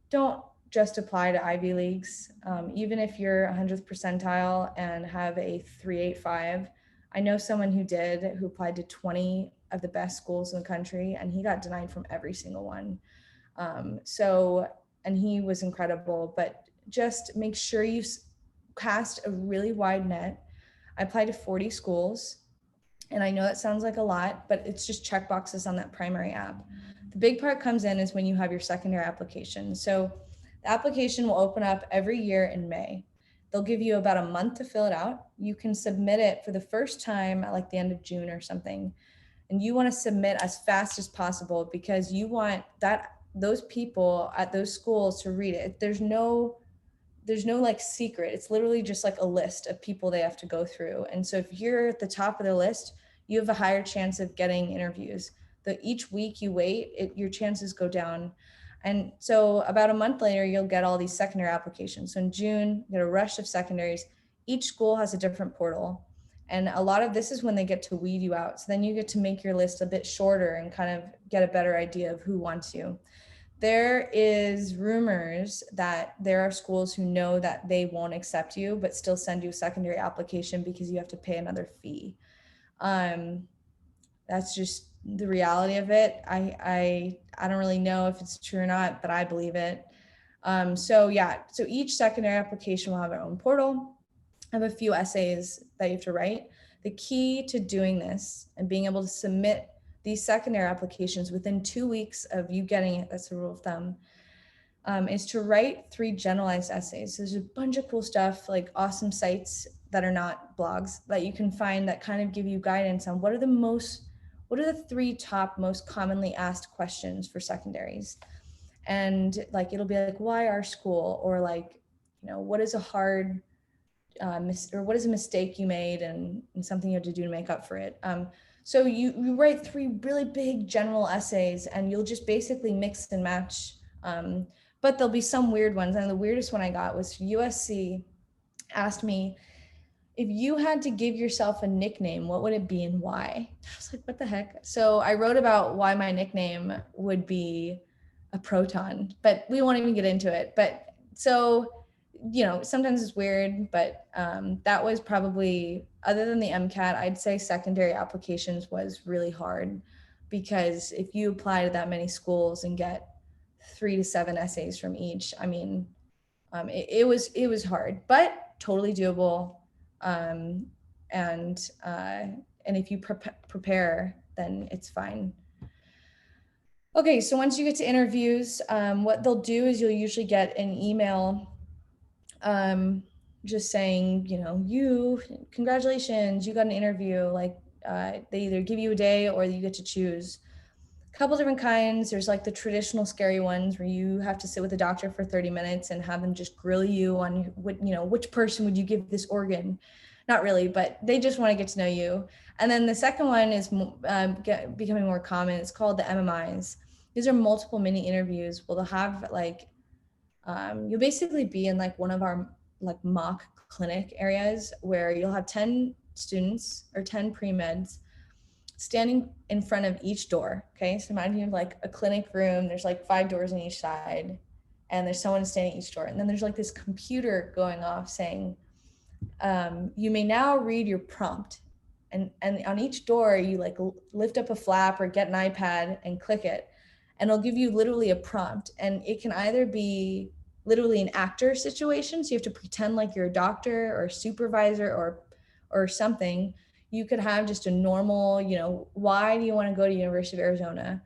don't just apply to Ivy Leagues. Even if you're 100th percentile and have a 3.85, I know someone who applied to 20 of the best schools in the country and he got denied from every single one. And he was incredible, but just make sure you cast a really wide net. I applied to 40 schools. And I know that sounds like a lot, but it's just check boxes on that primary app. The big part comes in is when you have your secondary application. So the application will open up every year in May. They'll give you about a month to fill it out. You can submit it for the first time at like the end of June or something. And you want to submit as fast as possible because you want those people at those schools to read it. There's no like secret. It's literally just like a list of people they have to go through. And so if you're at the top of the list, you have a higher chance of getting interviews. Each week you wait, your chances go down. And so about a month later, you'll get all these secondary applications. So in June, you get a rush of secondaries. Each school has a different portal. And a lot of this is when they get to weed you out. So then you get to make your list a bit shorter and kind of get a better idea of who wants you. There is rumors that there are schools who know that they won't accept you, but still send you a secondary application because you have to pay another fee. That's just the reality of it. I don't really know if it's true or not, but I believe it. So each secondary application will have their own portal. I have a few essays that you have to write. The key to doing this and being able to submit these secondary applications within 2 weeks of you getting it, that's the rule of thumb, is to write 3 generalized essays. So there's a bunch of cool stuff, like awesome sites that are not blogs that you can find that kind of give you guidance on what are the 3 top most commonly asked questions for secondaries. And like, it'll be like, why our school? Or like, what is a hard, or what is a mistake you made and something you have to do to make up for it. So you write 3 really big general essays and you'll just basically mix and match. But there'll be some weird ones. And the weirdest one I got was USC asked me, if you had to give yourself a nickname, what would it be and why? I was like, what the heck? So I wrote about why my nickname would be a proton, but we won't even get into it. But so, sometimes it's weird, but that was probably, other than the MCAT, I'd say secondary applications was really hard because if you apply to that many schools and get 3 to 7 essays from each, I mean, It was hard, but totally doable. And if you prepare, then it's fine. Okay, so once you get to interviews, what they'll do is you'll usually get an email just saying, congratulations, you got an interview. Like they either give you a day or you get to choose a couple different kinds. There's like the traditional scary ones where you have to sit with a doctor for 30 minutes and have them just grill you on what, which person would you give this organ? Not really, but they just want to get to know you. And then the second one is becoming more common. It's called the MMIs. These are multiple mini interviews. Well, they'll have like, you'll basically be in like one of our like mock clinic areas where you'll have 10 students or 10 pre-meds standing in front of each door. Okay, so imagine you have like a clinic room, there's like 5 doors on each side, and there's someone standing at each door, and then there's like this computer going off saying, you may now read your prompt. And on each door you like lift up a flap or get an iPad and click it, and it'll give you literally a prompt. And it can either be literally an actor situation, so you have to pretend like you're a doctor or a supervisor or something. You could have just a normal, why do you want to go to University of Arizona?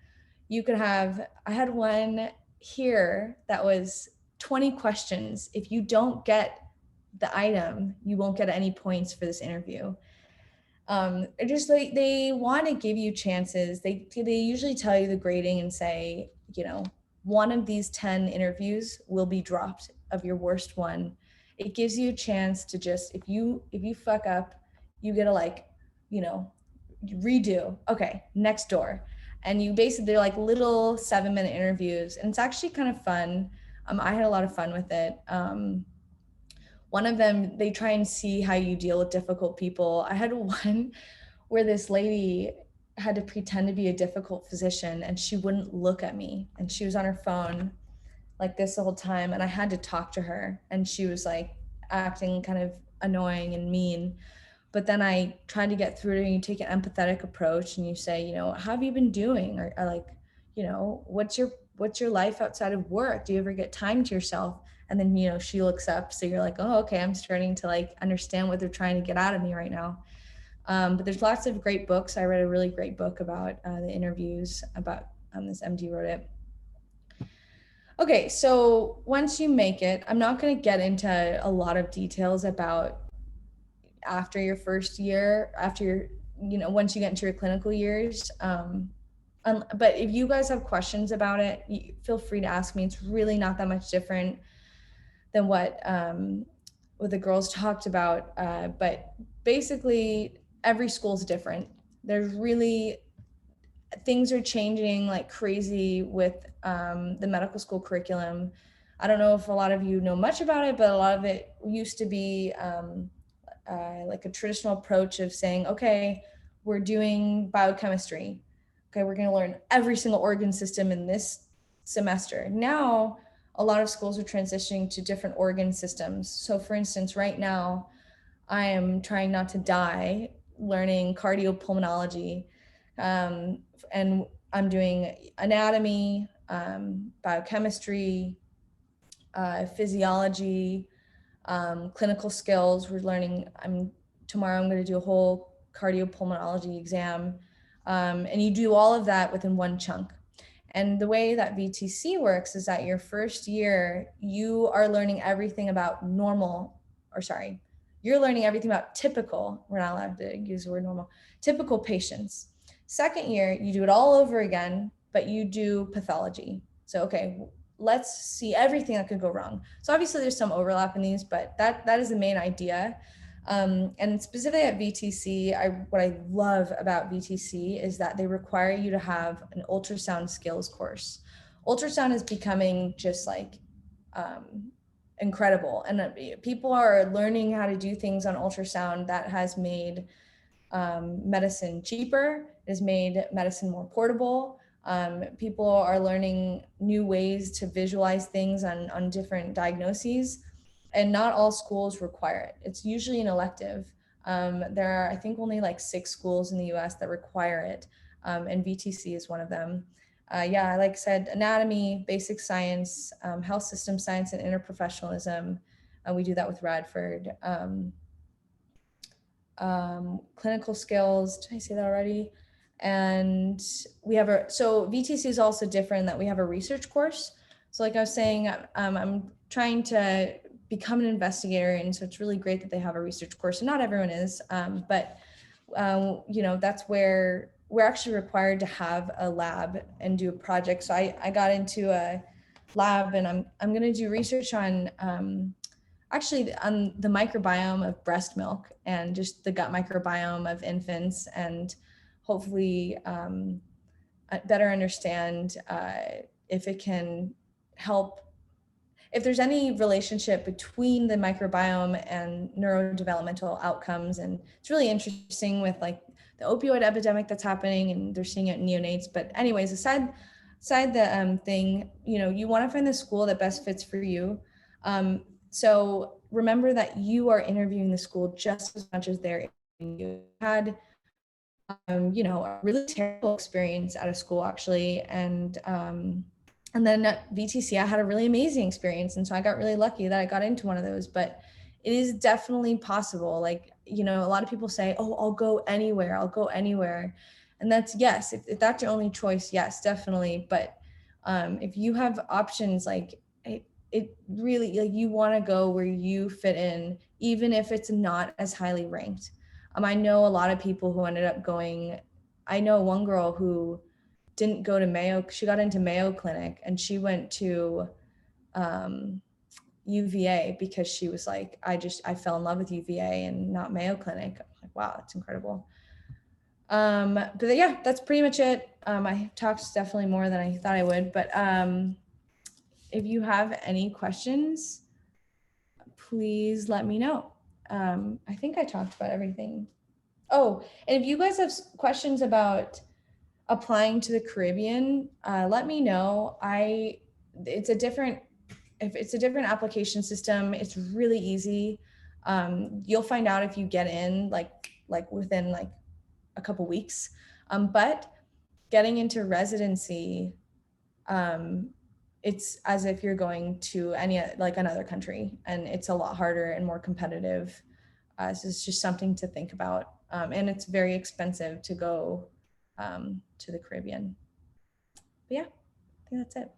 You could have, I had one here that was 20 questions. If you don't get the item, you won't get any points for this interview. Just like they want to give you chances. They usually tell you the grading and say, one of these 10 interviews will be dropped of your worst one. It gives you a chance to just, if you fuck up, you get to redo. Okay, next door. And you basically, they're like little 7-minute interviews, and it's actually kind of fun. I had a lot of fun with it. One of them, they try and see how you deal with difficult people. I had one where this lady had to pretend to be a difficult physician, and she wouldn't look at me, and she was on her phone like this the whole time, and I had to talk to her, and she was like acting kind of annoying and mean. But then I tried to get through to her, and you take an empathetic approach and you say, how have you been doing? Or like, what's your life outside of work? Do you ever get time to yourself? And then, she looks up. So you're like, oh, okay, I'm starting to like understand what they're trying to get out of me right now. But there's lots of great books. I read a really great book about the interviews about this MD wrote it. Okay, so once you make it, I'm not going to get into a lot of details about after your first year, after your, once you get into your clinical years. But if you guys have questions about it, feel free to ask me. It's really not that much different than what the girls talked about. But basically, every school is different. There's really, things are changing like crazy with the medical school curriculum. I don't know if a lot of you know much about it, but a lot of it used to be like a traditional approach of saying, okay, we're doing biochemistry. Okay, we're going to learn every single organ system in this semester. Now, a lot of schools are transitioning to different organ systems. So for instance, right now, I am trying not to die learning cardiopulmonology, and I'm doing anatomy, biochemistry, physiology, clinical skills. We're learning, tomorrow I'm going to do a whole cardiopulmonology exam. And you do all of that within one chunk. And the way that VTC works is that your first year, you are learning everything about you're learning everything about typical, we're not allowed to use the word normal, typical patients. Second year, you do it all over again, but you do pathology. So, okay, let's see everything that could go wrong. So obviously there's some overlap in these, but that is the main idea. And specifically at VTC, what I love about VTC is that they require you to have an ultrasound skills course. Ultrasound is becoming just like incredible. And people are learning how to do things on ultrasound that has made medicine cheaper, it has made medicine more portable. People are learning new ways to visualize things on different diagnoses, and not all schools require it. It's usually an elective. There are, I think, only like 6 schools in the US that require it, and VTC is one of them. Yeah, like I said, anatomy, basic science, health system science, and interprofessionalism. We do that with Radford. Clinical skills, did I say that already? And we have so VTC is also different, that we have a research course. So like I was saying, I'm trying to become an investigator, and so it's really great that they have a research course, and not everyone is, but that's where we're actually required to have a lab and do a project. So I got into a lab, and I'm going to do research on actually on the microbiome of breast milk and just the gut microbiome of infants, and hopefully better understand if it can help, if there's any relationship between the microbiome and neurodevelopmental outcomes. And it's really interesting with like the opioid epidemic that's happening, and they're seeing it in neonates. But anyways, aside the thing, you want to find the school that best fits for you. So remember that you are interviewing the school just as much as they're interviewing you. Had a really terrible experience at a school, actually, and then at VTC I had a really amazing experience, and so I got really lucky that I got into one of those. But it is definitely possible. Like, a lot of people say, oh, I'll go anywhere, and that's, yes, if that's your only choice, yes, definitely. But if you have options, like it really, like, you want to go where you fit in, even if it's not as highly ranked. I know a lot of people who ended up going. I know one girl who didn't go to Mayo. She got into Mayo Clinic, and she went to UVA because she was like, I fell in love with UVA and not Mayo Clinic. I'm like, wow, that's incredible. But yeah, that's pretty much it. I talked definitely more than I thought I would, but if you have any questions, please let me know. I think I talked about everything. Oh, and if you guys have questions about applying to the Caribbean, let me know. It's a different application system. It's really easy. You'll find out if you get in like within like a couple weeks. But getting into residency, it's as if you're going to another country, and it's a lot harder and more competitive. So it's just something to think about. And it's very expensive to go to the Caribbean. But yeah, I think that's it.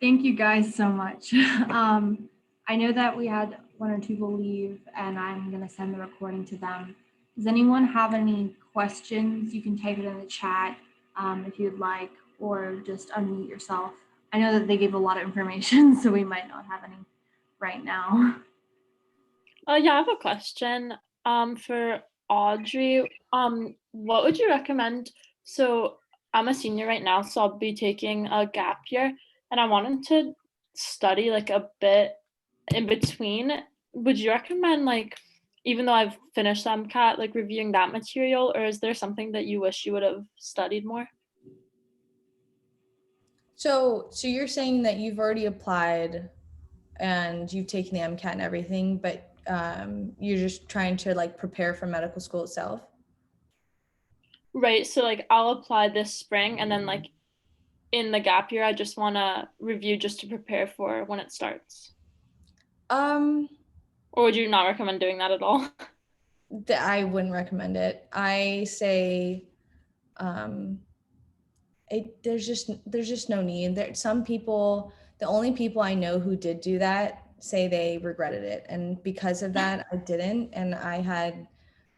Thank you guys so much. I know that we had one or two people leave, and I'm going to send the recording to them. Does anyone have any questions? You can type it in the chat if you'd like, or just unmute yourself. I know that they gave a lot of information, so we might not have any right now. Yeah, I have a question for Audrey. What would you recommend? So I'm a senior right now, so I'll be taking a gap year, and I wanted to study like a bit in between. Would you recommend, like, even though I've finished MCAT, like reviewing that material, or is there something that you wish you would have studied more? So you're saying that you've already applied and you've taken the MCAT and everything, but you're just trying to like prepare for medical school itself? Right. So like I'll apply this spring, and then like in the gap year, I just want to review just to prepare for when it starts. Or would you not recommend doing that at all? I wouldn't recommend it. I say there's just no need. Some people, the only people I know who did do that say they regretted it, and because of that I didn't, and I had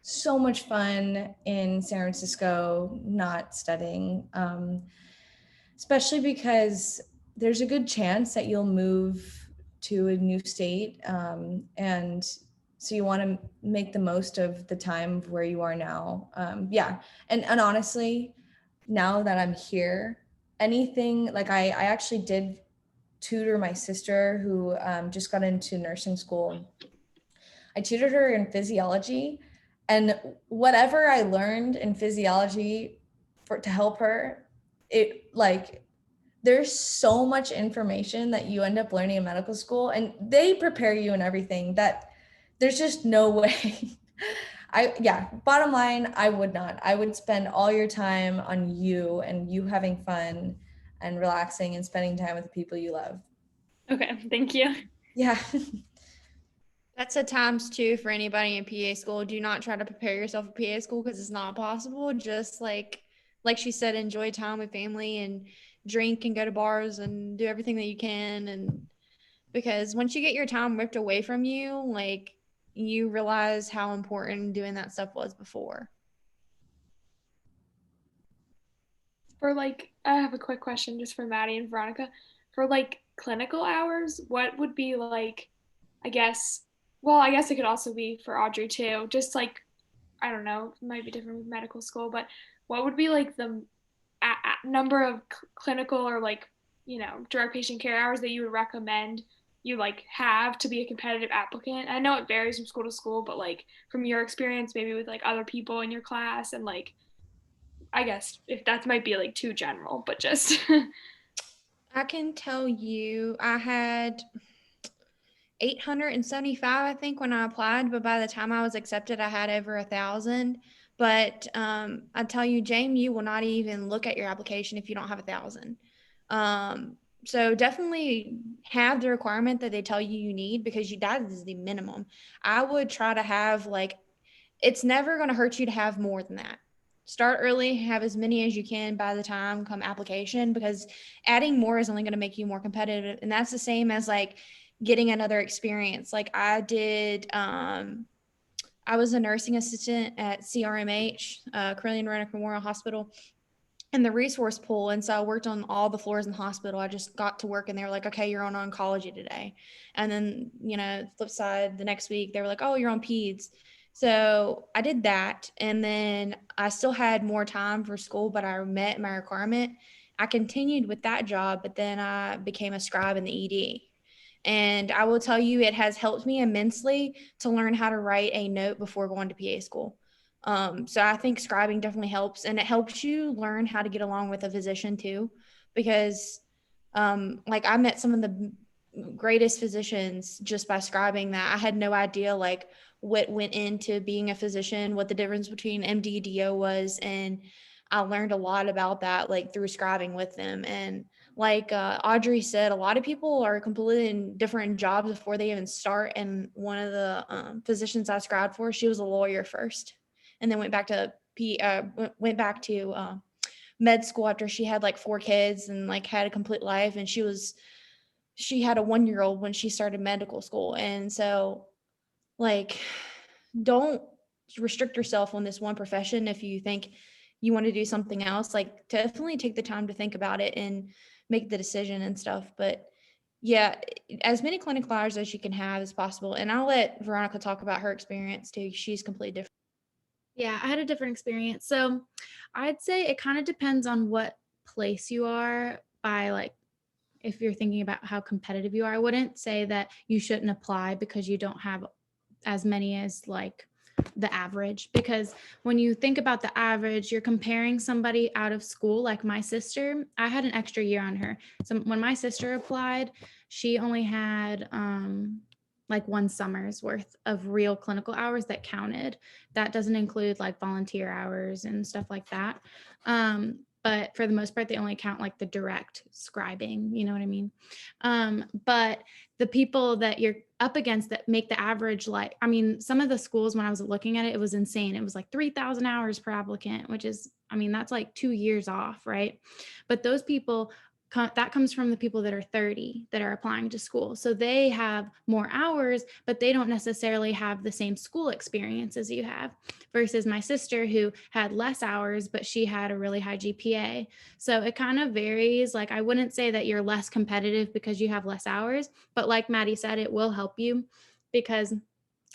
so much fun in San Francisco not studying, especially because there's a good chance that you'll move to a new state, and so you want to make the most of the time of where you are now. Yeah, and honestly, now that I'm here, anything like I actually did tutor my sister who just got into nursing school. I tutored her in physiology, and whatever I learned in physiology to help her, it like there's so much information that you end up learning in medical school, and they prepare you and everything that there's just no way. Bottom line, I would not. I would spend all your time on you and you having fun and relaxing and spending time with the people you love. Okay, thank you. Yeah. That's a times two for anybody in PA school. Do not try to prepare yourself for PA school because it's not possible. Just like she said, enjoy time with family and drink and go to bars and do everything that you can. And because once you get your time ripped away from you, like you realize how important doing that stuff was before. For like, I have a quick question just for Maddie and Veronica. For like clinical hours, what would be like, I guess, well, I guess it could also be for Audrey too. Just like, I don't know, it might be different with medical school, but what would be like the number of clinical or like, direct patient care hours that you would recommend you like have to be a competitive applicant? I know it varies from school to school, but like from your experience, maybe with like other people in your class and like, I guess if that might be like too general, but just I can tell you I had 875, I think, when I applied, but by the time I was accepted, I had over 1,000. But I tell you, JMU will not even look at your application if you don't have 1,000. So definitely have the requirement that they tell you need, because that is the minimum. I would try to have it's never going to hurt you to have more than that. Start early, have as many as you can by the time come application, because adding more is only going to make you more competitive. And that's the same as like getting another experience. Like I did, I was a nursing assistant at CRMH, Carilion Memorial Hospital, in the resource pool. And so I worked on all the floors in the hospital. I just got to work and they were like, okay, you're on oncology today. And then, flip side, the next week they were like, oh, you're on peds. So I did that. And then I still had more time for school, but I met my requirement. I continued with that job, but then I became a scribe in the ED. And I will tell you, it has helped me immensely to learn how to write a note before going to PA school. So I think scribing definitely helps, and it helps you learn how to get along with a physician too, because like I met some of the greatest physicians just by scribing that. I had no idea like what went into being a physician, what the difference between MD DO was. And I learned a lot about that, like through scribing with them. And like Audrey said, a lot of people are completely in different jobs before they even start. And one of the physicians I scribed for, she was a lawyer first, and then went back to med school after she had like 4 kids and like had a complete life. And she had a 1-year-old when she started medical school. And so like, don't restrict yourself on this one profession. If you think you want to do something else, like definitely take the time to think about it and make the decision and stuff. But yeah, as many clinical hours as you can have as possible. And I'll let Veronica talk about her experience too. She's completely different. Yeah, I had a different experience. So I'd say it kind of depends on what place you are by like, if you're thinking about how competitive you are. I wouldn't say that you shouldn't apply because you don't have as many as like the average, because when you think about the average, you're comparing somebody out of school. Like my sister, I had an extra year on her. So when my sister applied, she only had like 1 summer's worth of real clinical hours that counted. That doesn't include like volunteer hours and stuff like that. But for the most part, they only count like the direct scribing, you know what I mean? But the people that you're up against that make the average, like, I mean, some of the schools, when I was looking at it, it was insane. It was like 3,000 hours per applicant, which is, I mean, that's like 2 years off, right? But those people, that comes from the people that are 30 that are applying to school. So they have more hours, but they don't necessarily have the same school experience as you have, versus my sister who had less hours, but she had a really high GPA. So it kind of varies. Like, I wouldn't say that you're less competitive because you have less hours, but like Maddie said, it will help you, because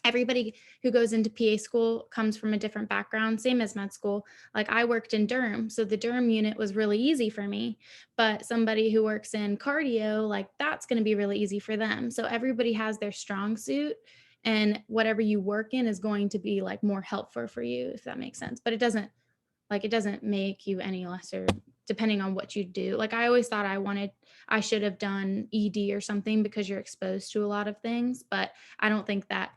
everybody who goes into PA school comes from a different background, same as med school. Like I worked in derm, so the derm unit was really easy for me, but somebody who works in cardio, like that's going to be really easy for them. So everybody has their strong suit, and whatever you work in is going to be like more helpful for you, if that makes sense. But it doesn't make you any lesser depending on what you do. Like I always thought I should have done ED or something because you're exposed to a lot of things, but I don't think that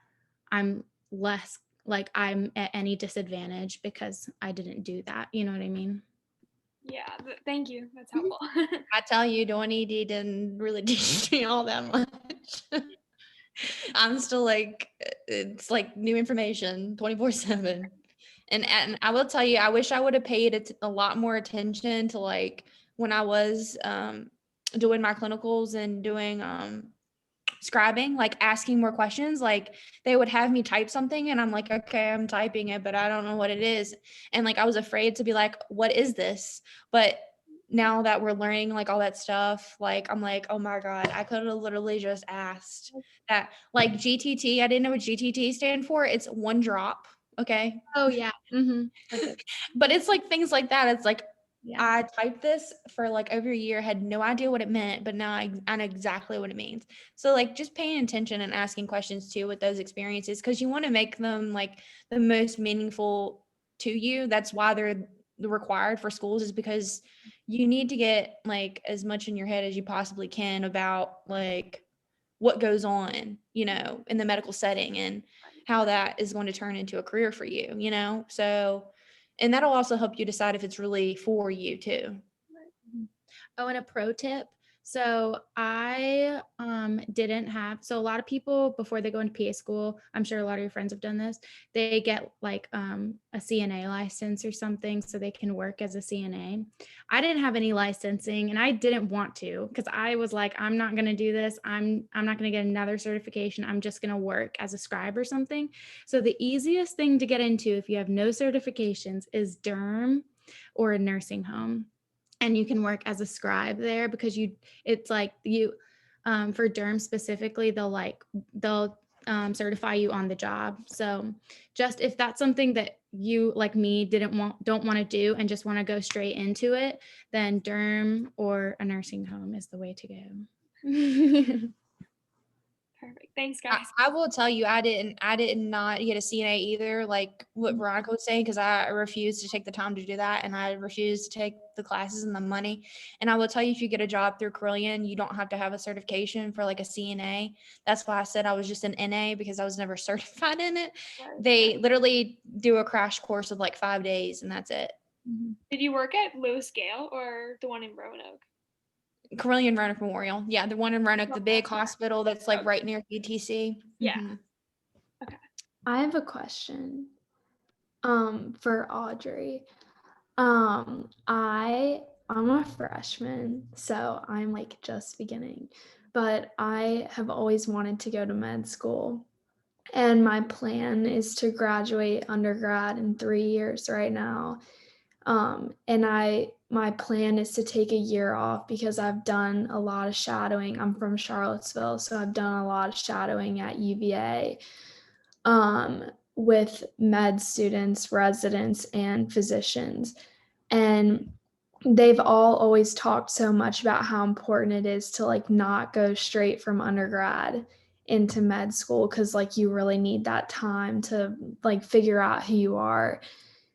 I'm less like I'm at any disadvantage because I didn't do that. You know what I mean? Yeah, thank you. That's Mhm. helpful. I tell you, doing ED didn't really teach me all that much. I'm still like, it's like new information 24/7. And I will tell you, I wish I would have paid a lot more attention to like when I was doing my clinicals and doing scribing, like asking more questions. Like they would have me type something and I'm like, okay, I'm typing it, but I don't know what it is. And like I was afraid to be like, what is this? But now that we're learning like all that stuff, like I'm like, oh my God, I could have literally just asked that. Like GTT, I didn't know what GTT stand for. It's one drop. Okay. Oh yeah. Mm-hmm. But it's like things like that. It's like Yeah. I typed this for like over a year, had no idea what it meant, but now I know exactly what it means. So like just paying attention and asking questions too with those experiences, because you want to make them like the most meaningful to you. That's why they're required for schools, is because you need to get like as much in your head as you possibly can about like what goes on, you know, in the medical setting and how that is going to turn into a career for you, you know? So, and that'll also help you decide if it's really for you too. Oh, and a pro tip. So I didn't have, so a lot of people before they go into PA school, I'm sure a lot of your friends have done this, they get like a CNA license or something so they can work as a CNA. I didn't have any licensing and I didn't want to, because I was like, I'm not going to do this. I'm not going to get another certification. I'm just going to work as a scribe or something. So the easiest thing to get into if you have no certifications is derm or a nursing home. And you can work as a scribe there because it's like you for derm specifically, they'll certify you on the job. So just if that's something that you, like me, don't want to do and just want to go straight into it, then derm or a nursing home is the way to go. Perfect. Thanks, guys. I will tell you, I did not get a CNA either, like what Veronica was saying, because I refused to take the time to do that, and I refused to take the classes and the money. And I will tell you, if you get a job through Carilion, you don't have to have a certification for like a CNA. That's why I said I was just an NA, because I was never certified in it. They literally do a crash course of like 5 days, and that's it. Did you work at Lewis Gale or the one in Roanoke? Carilion Roanoke Memorial. Yeah, the one in Roanoke, the big hospital that's like right near UTC. Yeah. Mhm. Okay. I have a question for Audrey. I'm a freshman, so I'm like just beginning, but I have always wanted to go to med school. And my plan is to graduate undergrad in 3 years right now. And my plan is to take a year off because I've done a lot of shadowing. I'm from Charlottesville, so I've done a lot of shadowing at UVA with med students, residents, and physicians. And they've all always talked so much about how important it is to like not go straight from undergrad into med school, because like you really need that time to like figure out who you are.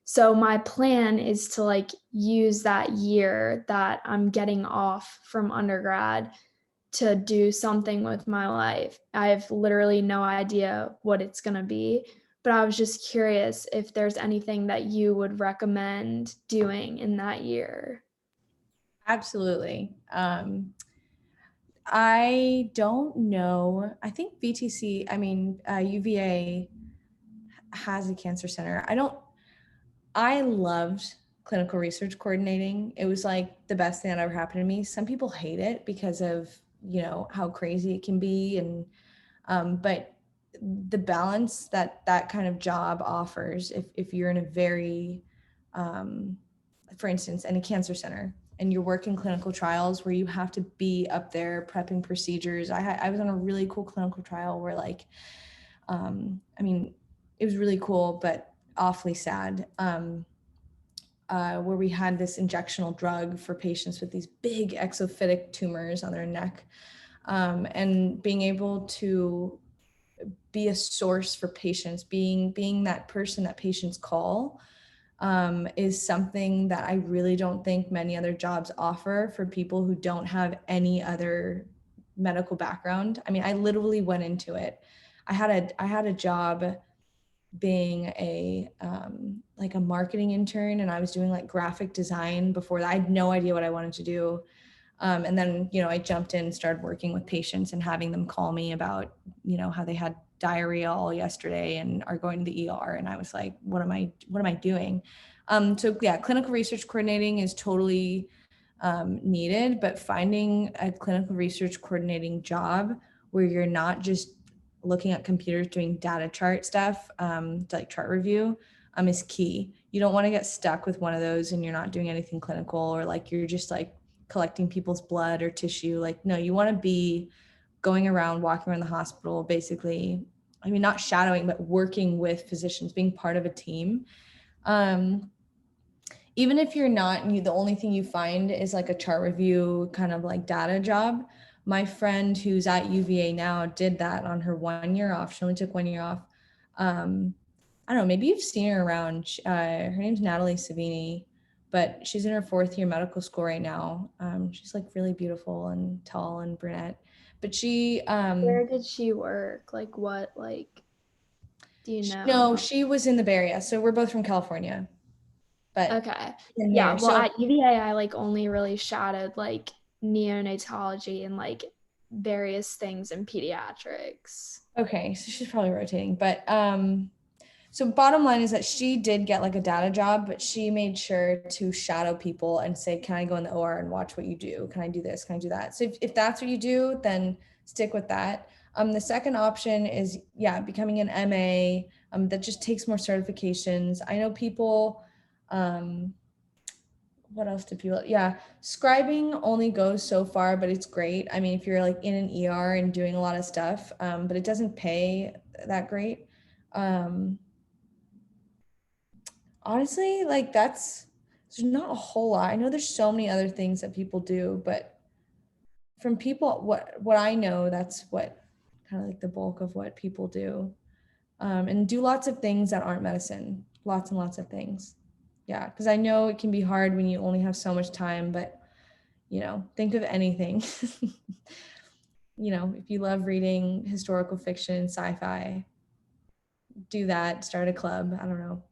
So my plan is to like use that year that I'm getting off from undergrad to do something with my life. I have literally no idea what it's going to be, but I was just curious if there's anything that you would recommend doing in that year. Absolutely. I don't know. I think UVA has a cancer center. I loved clinical research coordinating. It was like the best thing that ever happened to me. Some people hate it because of, you know, how crazy it can be. But the balance that kind of job offers, if you're in a very, for instance, in a cancer center, and you're working clinical trials where you have to be up there prepping procedures. I was on a really cool clinical trial where like, it was really cool, but awfully sad, where we had this injectional drug for patients with these big exophytic tumors on their neck, and being able to be a source for patients, being that person that patients call, is something that I really don't think many other jobs offer for people who don't have any other medical background. I mean, I literally went into it. I had a job being a like a marketing intern, and I was doing like graphic design before that. I had no idea what I wanted to do. And then, I jumped in and started working with patients and having them call me about, how they had diarrhea all yesterday and are going to the ER. And I was like, what am I doing? So yeah, clinical research coordinating is totally needed, but finding a clinical research coordinating job where you're not just looking at computers doing data chart stuff, like chart review, is key. You don't want to get stuck with one of those and you're not doing anything clinical, or like you're just like collecting people's blood or tissue. Like, no, you want to be going around, walking around the hospital, basically, I mean, not shadowing, but working with physicians, being part of a team. Even if you're not, the only thing you find is like a chart review kind of like data job. My friend who's at UVA now did that on her 1 year off. She only took 1 year off. I don't know, maybe you've seen her around. Her name's Natalie Savini, but she's in her 4th year medical school right now. She's like really beautiful and tall and brunette. But she Where did she work? Like what, like, do you know? No, she was in the Bay Area. So we're both from California. But okay. Yeah, well, at UVA, I like only really shadowed like neonatology and like various things in pediatrics. Okay, so she's probably rotating. But so bottom line is that she did get like a data job, but she made sure to shadow people and say, can I go in the OR and watch what you do? Can I do this? Can I do that? So if that's what you do, then stick with that. The second option is, becoming an MA. That just takes more certifications. I know people, what else do people, scribing only goes so far, but it's great. I mean, if you're like in an ER and doing a lot of stuff, but it doesn't pay that great. Honestly, like there's not a whole lot. I know there's so many other things that people do, but from people, what I know, that's what kind of like the bulk of what people do, and do lots of things that aren't medicine, lots and lots of things. Yeah, because I know it can be hard when you only have so much time, but think of anything. If you love reading historical fiction, sci-fi, do that, start a club. I don't know.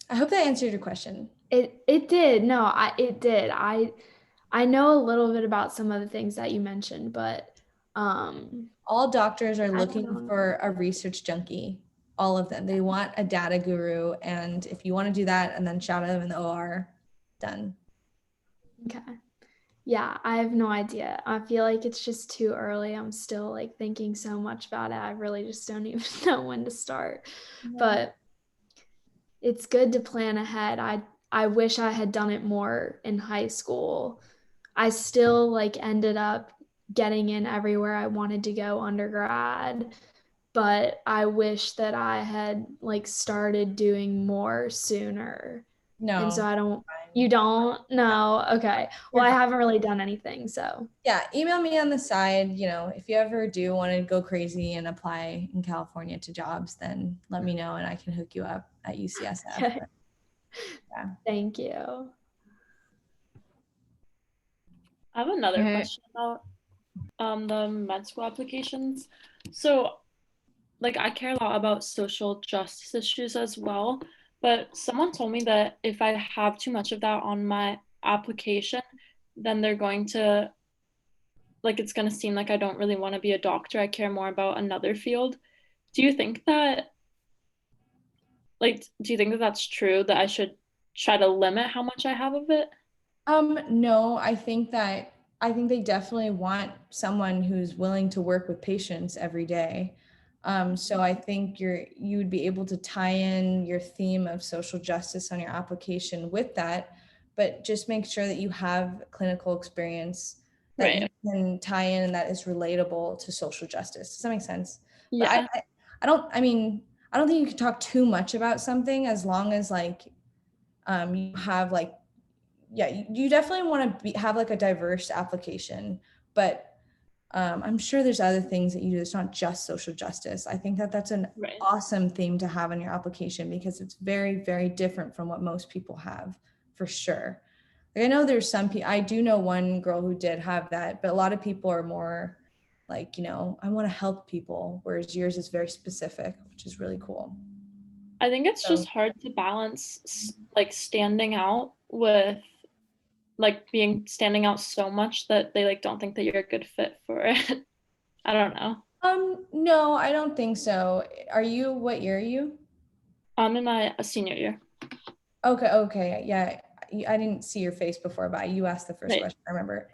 I hope that answered your question. It did. No, it did. I know a little bit about some of the things that you mentioned, but all doctors are looking for a research junkie. All of them. They want a data guru, and if you want to do that and then shadow them in the OR, done. Okay. Yeah, I have no idea. I feel like it's just too early. I'm still like thinking so much about it. I really just don't even know when to start. Mm-hmm. But it's good to plan ahead. I wish I had done it more in high school. I still like ended up getting in everywhere I wanted to go undergrad, but I wish that I had like started doing more sooner. No. And so you don't? No. Okay. Well, I haven't really done anything, so. Yeah, email me on the side. If you ever do want to go crazy and apply in California to jobs, then let me know and I can hook you up at UCSF. Okay. Yeah. Thank you. I have another question about the med school applications. So, like, I care a lot about social justice issues as well, but someone told me that if I have too much of that on my application, then they're going to, like, it's going to seem like I don't really want to be a doctor. I care more about another field. Do you think that that's true, that I should try to limit how much I have of it? No, I think they definitely want someone who's willing to work with patients every day. So I think you would be able to tie in your theme of social justice on your application with that, but just make sure that you have clinical experience that you can tie in and that is relatable to social justice. Does that make sense? Yeah. But I don't think you can talk too much about something as long as like you have like, you definitely want to have like a diverse application, but I'm sure there's other things that you do. It's not just social justice. I think that's an awesome theme to have in your application because it's very, very different from what most people have, for sure. Like I know there's some people, I do know one girl who did have that, but a lot of people are more like, I want to help people, whereas yours is very specific, which is really cool. I think it's just hard to balance like standing out with like standing out so much that they like don't think that you're a good fit for it. I don't know. No, I don't think so. What year are you? I'm in my senior year. Okay. Yeah. I didn't see your face before, but you asked the first question, I remember.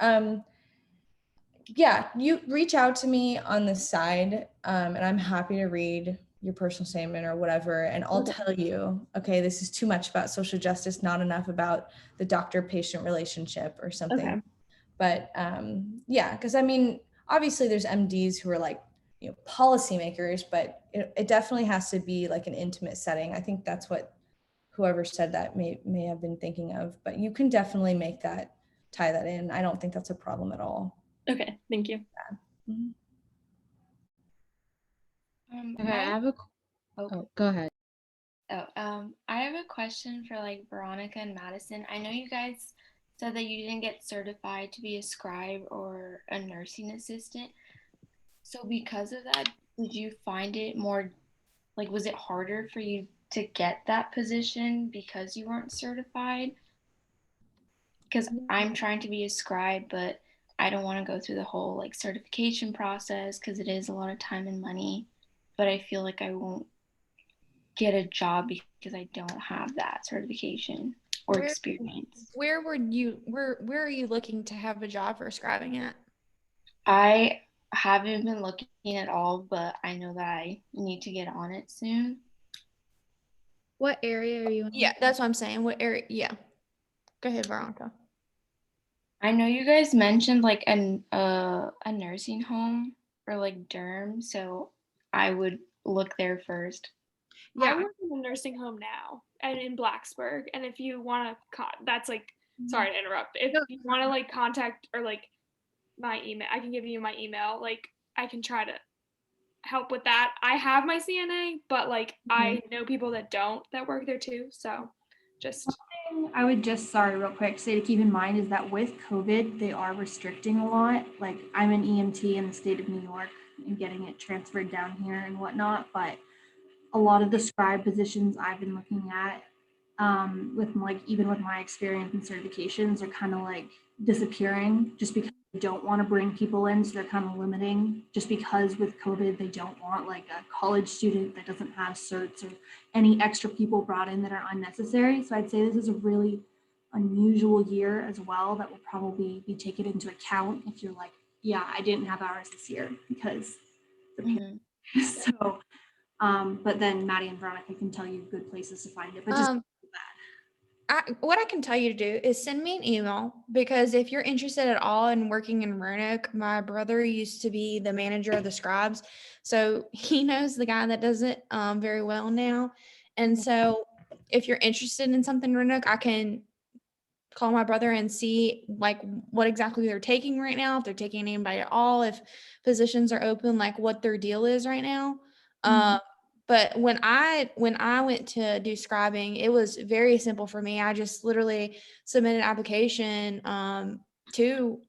Yeah, you reach out to me on the side, and I'm happy to read your personal statement or whatever, and I'll tell you, okay, this is too much about social justice, not enough about the doctor-patient relationship or something. Okay. But yeah, because I mean, obviously there's MDs who are like, policymakers, but it definitely has to be like an intimate setting. I think that's what whoever said that may have been thinking of, but you can definitely tie that in. I don't think that's a problem at all. Okay, thank you. Yeah. Okay, I have a. Oh, go ahead. I have a question for like Veronica and Madison. I know you guys said that you didn't get certified to be a scribe or a nursing assistant. So because of that, did you find it more, like, was it harder for you to get that position because you weren't certified? Because I'm trying to be a scribe, but I don't want to go through the whole like certification process because it is a lot of time and money. But I feel like I won't get a job because I don't have that certification or experience. Where are you looking to have a job for scribing at? I haven't been looking at all, but I know that I need to get on it soon. What area are you in? Yeah, that's what I'm saying. What area? Yeah. Go ahead, Veronica. I know you guys mentioned like a nursing home or like Durham, so I would look there first. Yeah, I work in a nursing home now and in Blacksburg. And if you want to, that's like, sorry to interrupt. If you want to like contact or like my email, I can give you my email. Like I can try to help with that. I have my CNA, but like I know people that don't that work there too. So just. I would just, sorry, real quick, say to keep in mind is that with COVID, they are restricting a lot. Like I'm an EMT in the state of New York and getting it transferred down here and whatnot, but a lot of the scribe positions I've been looking at with like, even with my experience and certifications are kind of like disappearing just because they don't want to bring people in. So they're kind of limiting just because with COVID, they don't want like a college student that doesn't have certs or any extra people brought in that are unnecessary. So I'd say this is a really unusual year as well that will probably be taken into account if you're like, yeah, I didn't have hours this year because the pandemic. So but then Maddie and Veronica can tell you good places to find it. But just what I can tell you to do is send me an email, because if you're interested at all in working in Roanoke, my brother used to be the manager of the scribes, so he knows the guy that does it very well now. And so if you're interested in something in Roanoke, I can call my brother and see like what exactly they're taking right now, if they're taking anybody at all, if positions are open, like what their deal is right now. But when I went to do scribing, it was very simple for me. I just literally submitted an application to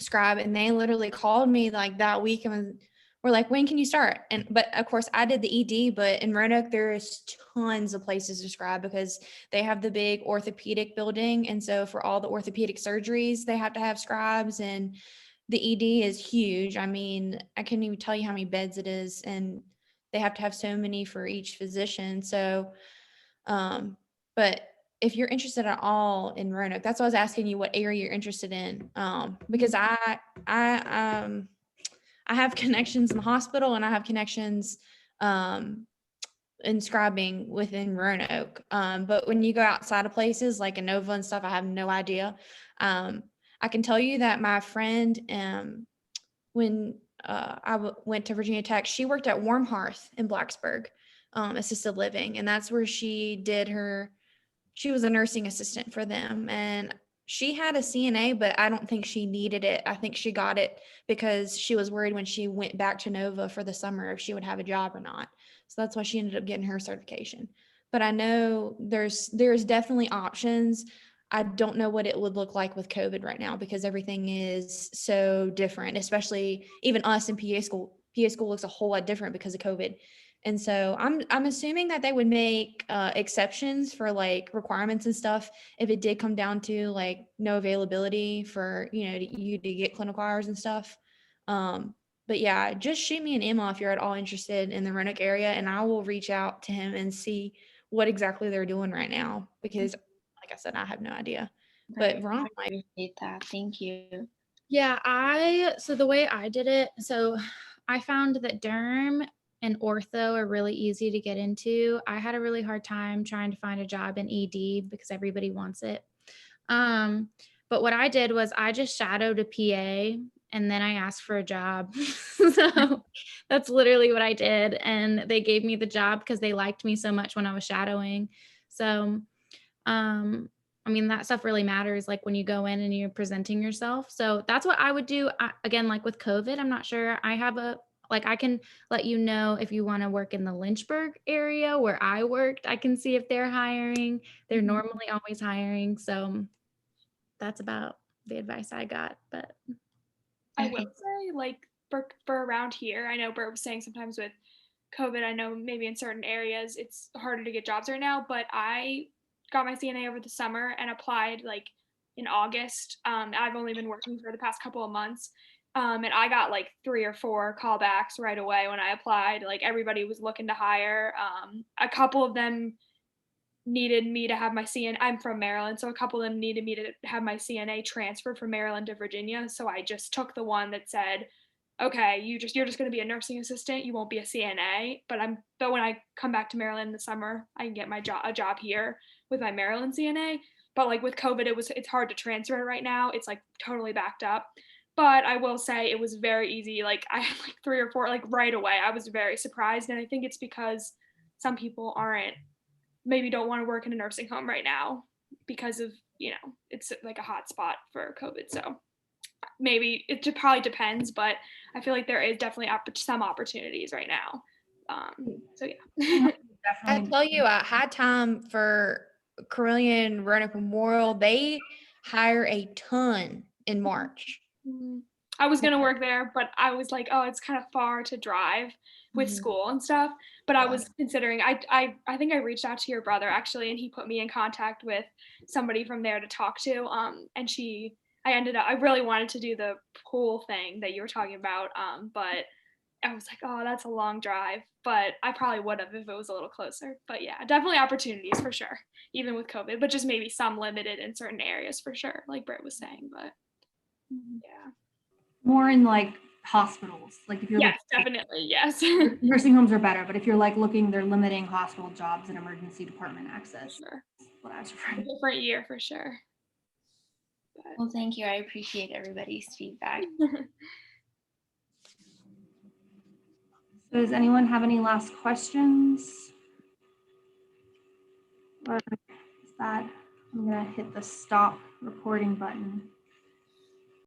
scribe, and they literally called me like that week and were like, when can you start? But of course I did the ED, but in Roanoke there's tons of places to scribe because they have the big orthopedic building, and so for all the orthopedic surgeries they have to have scribes, and the ED is huge. I mean, I couldn't even tell you how many beds it is, and they have to have so many for each physician. So but if you're interested at all in Roanoke, that's why I was asking you what area you're interested in. Because I have connections in the hospital, and I have connections in scribing within Roanoke. But when you go outside of places like Inova and stuff, I have no idea. I can tell you that my friend, when went to Virginia Tech, she worked at Warm Hearth in Blacksburg, assisted living, and that's where she was a nursing assistant for them, and she had a CNA, but I don't think she needed it. I think she got it because she was worried when she went back to Nova for the summer if she would have a job or not. So that's why she ended up getting her certification. But I know there's definitely options. I don't know what it would look like with COVID right now because everything is so different, especially even us in PA school. PA school looks a whole lot different because of COVID. And so I'm assuming that they would make exceptions for like requirements and stuff if it did come down to like no availability for, you to get clinical hours and stuff. But yeah, just shoot me an email if you're at all interested in the Roanoke area, and I will reach out to him and see what exactly they're doing right now because like I said, I have no idea. But Right. Ron I appreciate that. Thank you. Yeah, so the way I did it, so I found that derm and ortho are really easy to get into. I had a really hard time trying to find a job in ED because everybody wants it. But what I did was I just shadowed a PA and then I asked for a job. So that's literally what I did. And they gave me the job because they liked me so much when I was shadowing. So, I mean, that stuff really matters, like when you go in and you're presenting yourself. So that's what I would do. Again, like with COVID, I'm not sure. I can let you know if you want to work in the Lynchburg area where I worked. I can see if they're hiring. They're normally always hiring. So that's about the advice I got. But I will say, like, for around here, I know Bert was saying sometimes with COVID, I know maybe in certain areas it's harder to get jobs right now, but I got my CNA over the summer and applied like in August. I've only been working for the past couple of months. And I got like 3 or 4 callbacks right away when I applied. Like everybody was looking to hire. A couple of them needed me to have my CNA. I'm from Maryland, so a couple of them needed me to have my CNA transferred from Maryland to Virginia. So I just took the one that said, okay, you're just going to be a nursing assistant. You won't be a CNA. But when I come back to Maryland in the summer, I can get a job here with my Maryland CNA. But like with COVID, it's hard to transfer it right now. It's like totally backed up. But I will say it was very easy. Like I had like 3 or 4 like right away. I was very surprised, and I think it's because some people maybe don't want to work in a nursing home right now because of, it's like a hot spot for COVID. So maybe it probably depends, but I feel like there is definitely some opportunities right now. So yeah. I tell you, at High Time for Carilion Roanoke Memorial, they hire a ton in March. I was gonna work there, but I was like, oh, it's kind of far to drive with school and stuff. But I was considering. I think I reached out to your brother actually, and he put me in contact with somebody from there to talk to. And I really wanted to do the pool thing that you were talking about. But I was like, oh, that's a long drive. But I probably would have if it was a little closer. But yeah, definitely opportunities for sure, even with COVID. But just maybe some limited in certain areas for sure, like Britt was saying. But yeah. More in like hospitals, like if you're yes, definitely, yes. nursing homes are better, but if you're like looking, they're limiting hospital jobs and emergency department access. Sure. That's what I was referring to. Different year for sure. But. Well, thank you. I appreciate everybody's feedback. So does anyone have any last questions? Or is that, I'm gonna hit the stop recording button.